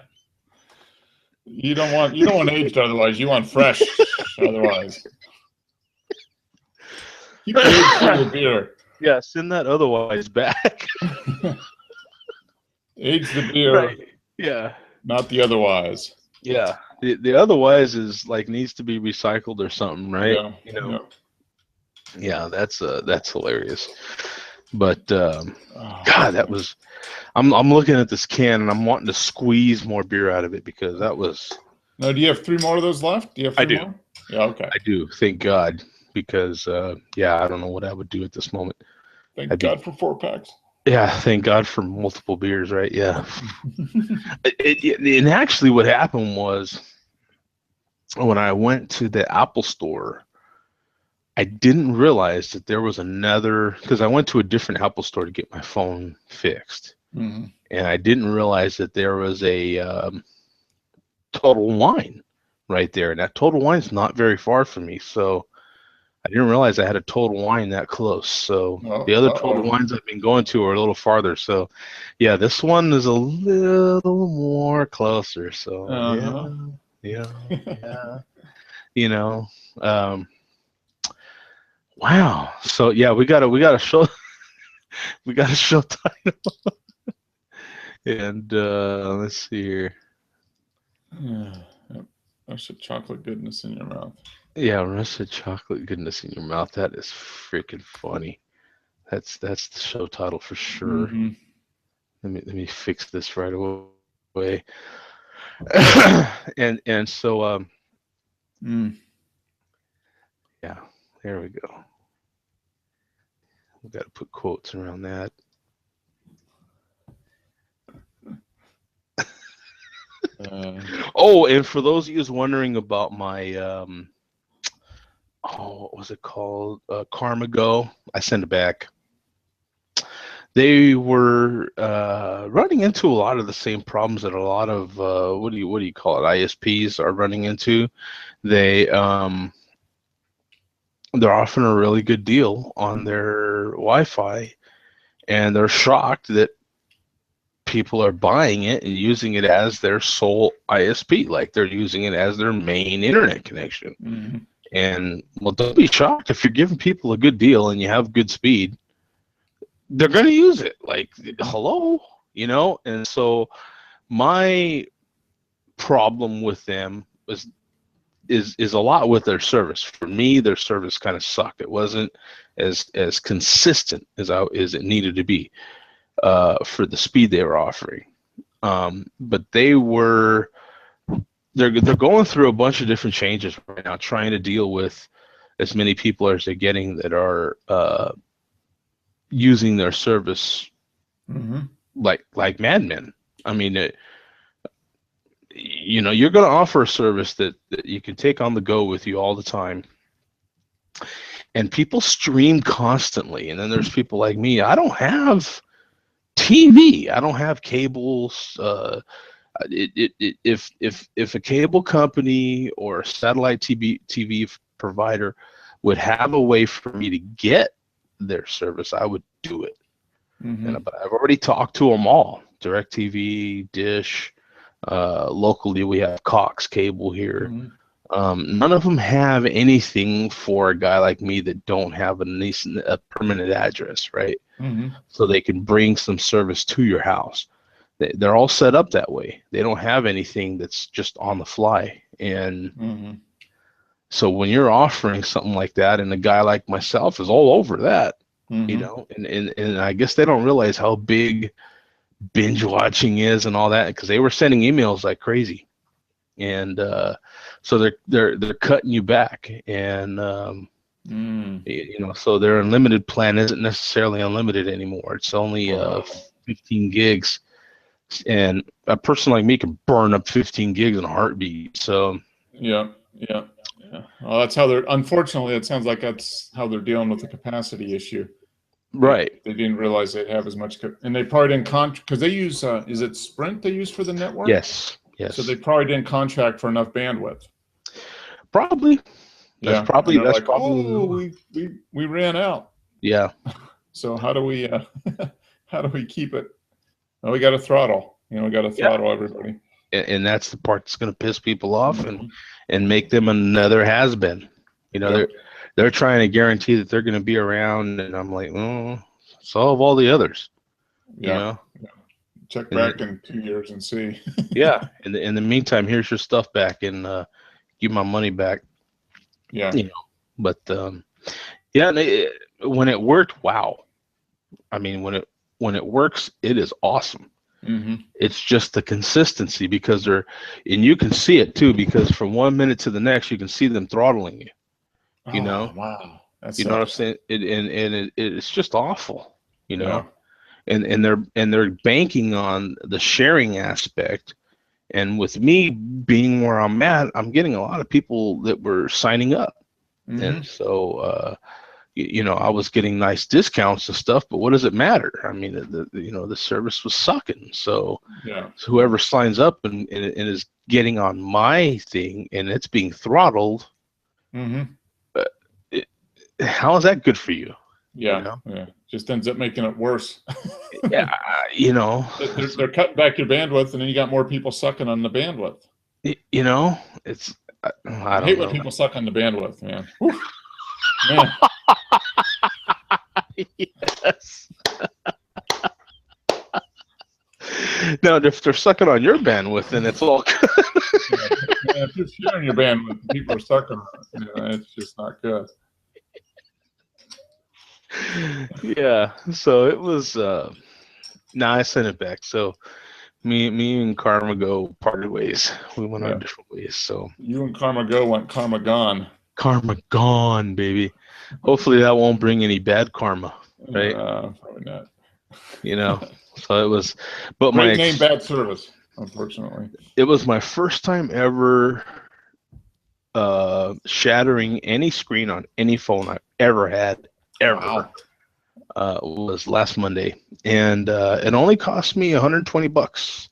You don't want aged otherwise. You want fresh otherwise. Keep the aged for your beer. Yeah, send that otherwise back. Age the beer. Right. Yeah. Not the otherwise. Yeah. The otherwise is like needs to be recycled or something, right? Yeah. Yeah, that's hilarious. But God, that was. I'm looking at this can and I'm wanting to squeeze more beer out of it because that was. No, do you have 3 more of those left? Do you have 3 more? Yeah, okay. I do, thank God, because I don't know what I would do at this moment. Thank God for 4-packs. Yeah, thank God for multiple beers, right? Yeah. And actually, what happened was when I went to the Apple store, I didn't realize that there was another, because I went to a different Apple store to get my phone fixed. Mm-hmm. And I didn't realize that there was a Total Wine right there. And that Total Wine's not very far from me. So I didn't realize I had a Total Wine that close. So the other Total Wines I've been going to are a little farther. So yeah, this one is a little more closer. So yeah. Wow. So yeah, we got a show title. And let's see here. Russia chocolate goodness in your mouth. Yeah, Russia chocolate goodness in your mouth. That is freaking funny. That's the show title for sure. Mm-hmm. Let me fix this right away. and so yeah, there we go. We've got to put quotes around that. And for those of you who's wondering about my what was it called? Karma Go. I sent it back. They were running into a lot of the same problems that a lot of what do you call it? ISPs are running into. They're offering a really good deal on their Wi-Fi, and they're shocked that people are buying it and using it as their sole ISP, like they're using it as their main internet connection. Mm-hmm. And well, don't be shocked if you're giving people a good deal and you have good speed. They're going to use it. Like, hello, And so my problem with them is a lot with their service. For me, their service kind of sucked. It wasn't as consistent as it needed to be for the speed they were offering. But they're going through a bunch of different changes right now, trying to deal with as many people as they're getting that are using their service like madmen. I mean, you're going to offer a service that you can take on the go with you all the time. And people stream constantly. And then there's people like me. I don't have TV. I don't have cables. If a cable company or a satellite TV provider would have a way for me to get their service, I would do it. But I've already talked to them all. DirecTV, Dish. Locally, we have Cox Cable here. None of them have anything for a guy like me that don't have a permanent address, right? So they can bring some service to your house. They're all set up that way. They don't have anything that's just on the fly. And so when you're offering something like that, and a guy like myself is all over that, and I guess they don't realize how big binge watching is and all that, because they were sending emails like crazy. And so they're cutting you back, and so their unlimited plan isn't necessarily unlimited anymore. It's only 15 gigs, and a person like me can burn up 15 gigs in a heartbeat. So yeah. Well, that's how unfortunately, it sounds like that's how they're dealing with the capacity issue. Right. They didn't realize they'd have as much, and they probably didn't contract, because they use, is it Sprint they use for the network? Yes. So they probably didn't contract for enough bandwidth. Probably. That's probably we ran out. Yeah. So how do we keep it? Well, we got to throttle. We got to throttle everybody. And that's the part that's going to piss people off and make them another has-been. They're trying to guarantee that they're going to be around, and I'm like, solve all the others. Yeah. Check back in 2 years and see. Yeah. In the meantime, here's your stuff back, and give my money back. Yeah. But when it worked, wow. I mean, when it works, it is awesome. It's just the consistency, because and you can see it too, because from 1 minute to the next, you can see them throttling you. Wow. That's what I'm saying? It's just awful, and they're banking on the sharing aspect. And with me being where I'm at, I'm getting a lot of people that were signing up. And so, I was getting nice discounts and stuff, but what does it matter? I mean, the service was sucking. So, whoever signs up and is getting on my thing and it's being throttled, how is that good for you? Yeah. Just ends up making it worse. Yeah. They're cutting back your bandwidth, and then you got more people sucking on the bandwidth. It's, I hate when people suck on the bandwidth, man. Man. Yes. Now, if they're sucking on your bandwidth, then it's all good. If you're sharing your bandwidth, people are sucking on it. It's just not good. Yeah. So it was. I sent it back. So me and Karma Go parted ways. We went our different ways. So you and Karma Go went karma gone. Karma gone, baby. Hopefully that won't bring any bad karma, right? Probably not. So it was, but great name, bad service. Unfortunately, it was my first time ever shattering any screen on any phone I've ever had, ever. Wow. Was last Monday, and it only cost me $120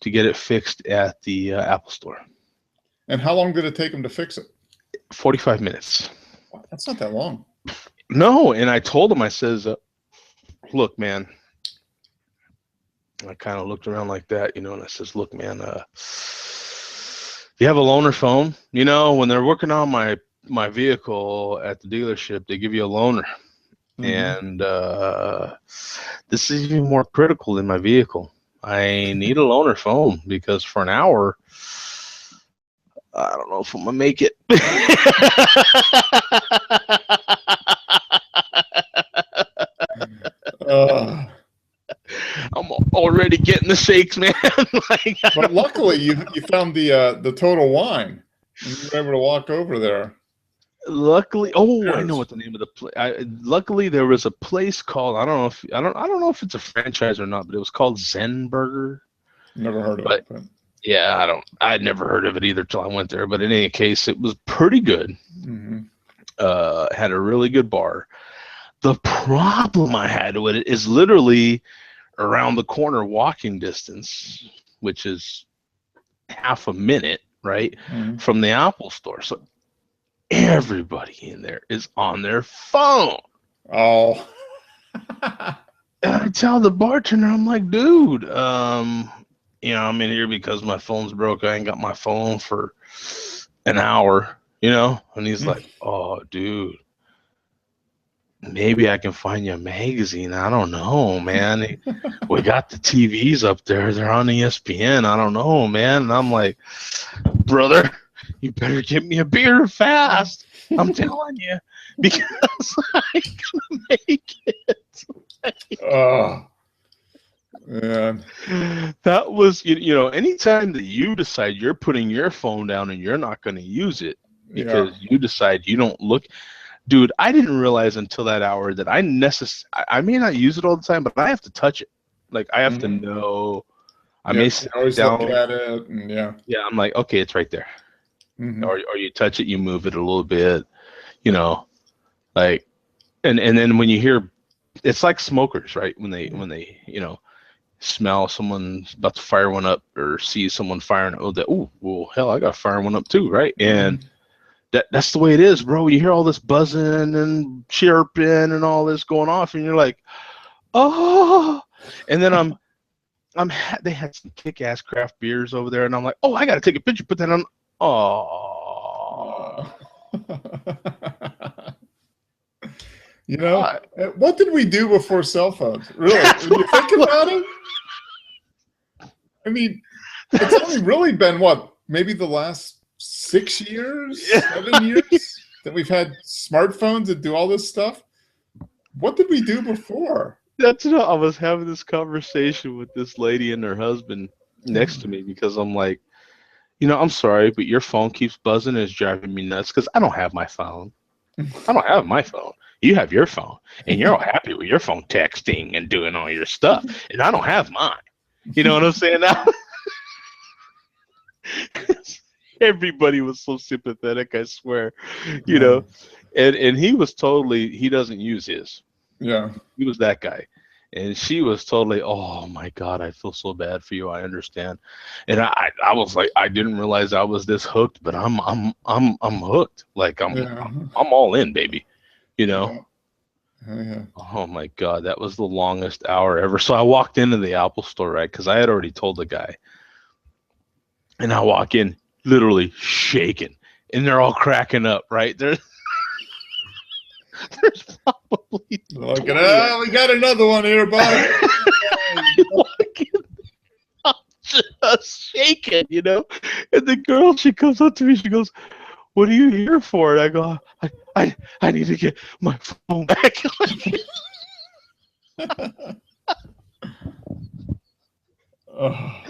to get it fixed at the Apple Store. And how long did it take them to fix it? 45 minutes. That's not that long. No, and I told him, I says, look, man, I kind of looked around like that, and I says, look, man, you have a loaner phone? When they're working on my vehicle at the dealership, they give you a loaner. And this is even more critical than my vehicle. I need a loaner phone, because for an hour, I don't know if I'm going to make it. I'm already getting the shakes, man. But luckily, you found the Total Wine, and you were able to walk over there. Luckily, oh, I know Cheers. what the name of the place. Luckily, there was a place called I don't know if it's a franchise or not, but it was called Zen Burger. Never heard of But it, but yeah, I'd never heard of it either till I went there. But in any case, it was pretty good. hmm Had a really good bar. The problem I had with it is literally around the corner walking distance, which is half a minute, right, hmm from the Apple store. So everybody in there is on their phone. Oh. And I tell the bartender, I'm like, dude, I'm in here because my phone's broke. I ain't got my phone for an hour, And he's like, oh, dude, maybe I can find you a magazine. I don't know, man. We got the TVs up there. They're on ESPN. I don't know, man. And I'm like, brother, you better get me a beer fast. I'm telling you, because I ain't gonna make it. Oh, man. That was, anytime that you decide you're putting your phone down and you're not going to use it Yeah. because you decide you don't look, dude, I didn't realize until that hour that I may not use it all the time, but I have to touch it. Like I have to hmm know. I Yeah. may You set it always look down. at it, and yeah. Yeah, I'm like, okay, it's right there. hmm Or you touch it, you move it a little bit, you know, like, and then when you hear, it's like smokers, right? When they smell someone's about to fire one up or see someone firing, well, hell, I got to fire one up too, right? hmm And that's the way it is, bro. You hear all this buzzing and chirping and all this going off, and you're like, oh. And then they had some kick-ass craft beers over there, and I'm like, oh, I got to take a picture, put that on. Oh, Uh, what did we do before cell phones? Really, that's when you what think I'm about it, I mean, it's only really been maybe the last 6 years, like. 7 years that we've had smartphones that do all this stuff. What did we do before? That's what I was having this conversation with this lady and her husband next to me because I'm like, I'm sorry, but your phone keeps buzzing and it's driving me nuts because I don't have my phone. I don't have my phone. You have your phone, and you're all happy with your phone texting and doing all your stuff, and I don't have mine. You know what I'm saying now? Everybody was so sympathetic, I swear. You Uh, know, and he doesn't use his. yeah. He was that guy. And she was totally, oh my God, I feel so bad for you. I understand. And I was like, I didn't realize I was this hooked, but I'm hooked. Like Yeah. I'm all in, baby. You know? Yeah. Yeah. Oh my God, that was the longest hour ever. So I walked into the Apple store, right? Because I had already told the guy. And I walk in literally shaking. And they're all cracking up, right? There's probably Look 20 at we got another one here, bud. I'm just shaking, And the girl, she comes up to me, she goes, "What are you here for?" And I go, I need to get my phone back. Oh.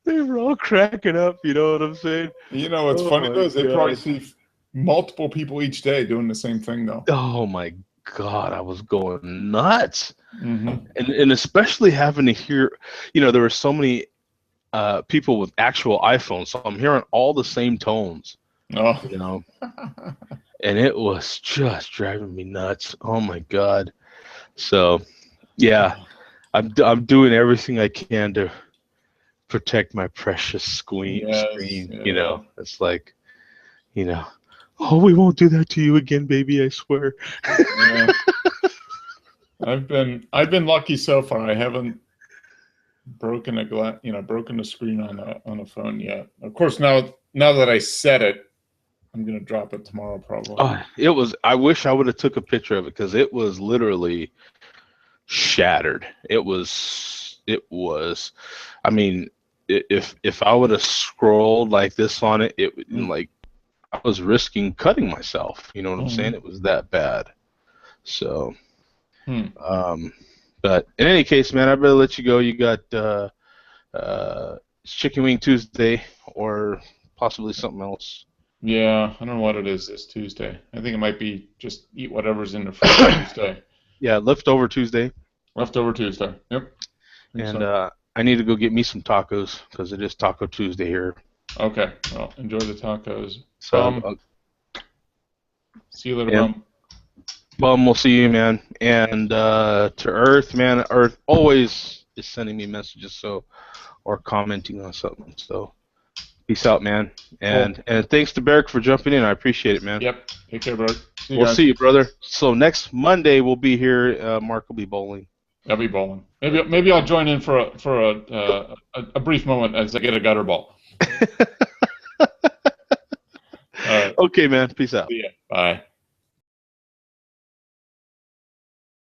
They were all cracking up, you know what I'm saying? What's Oh funny my though is they probably God. see multiple people each day doing the same thing though. Oh my God, I was going nuts. Mm-hmm. And especially having to hear, there were so many people with actual iPhones, so I'm hearing all the same tones, Oh. and it was just driving me nuts. Oh my God. So, yeah, I'm doing everything I can to protect my precious Yes. screen. Yeah. It's like, oh, we won't do that to you again, baby. I swear. Yeah. I've been lucky so far. I haven't broken broken a screen on a phone yet. Of course, now that I set it, I'm gonna drop it tomorrow probably. Oh, it was. I wish I would have took a picture of it because it was literally shattered. It was. It was. I mean, if I would have scrolled like this on it, like I was risking cutting myself. You know what I'm saying? Mhm. It was that bad. So, Hmm. but in any case, man, I better let you go. You got Chicken Wing Tuesday or possibly something else. Yeah, I don't know what it is this Tuesday. I think it might be just eat whatever's in the fridge Tuesday. Yeah, leftover Tuesday, Leftover Tuesday. Yep, I think and so. I need to go get me some tacos because it is Taco Tuesday here. Okay, well, enjoy the tacos. So, See you later, yeah, Bum. Bum, we'll see you, man. And to Earth, man, Earth always is sending me messages, or commenting on something. So, peace out, man. Cool. And thanks to Barrick for jumping in. I appreciate it, man. Yep. Take care, Bert. See you We'll guys. see you, brother. So next Monday we'll be here. Mark will be bowling. I'll be bowling. Maybe I'll join in for a brief moment as I get a gutter ball. All right. Okay, man. Peace out. See ya. Bye.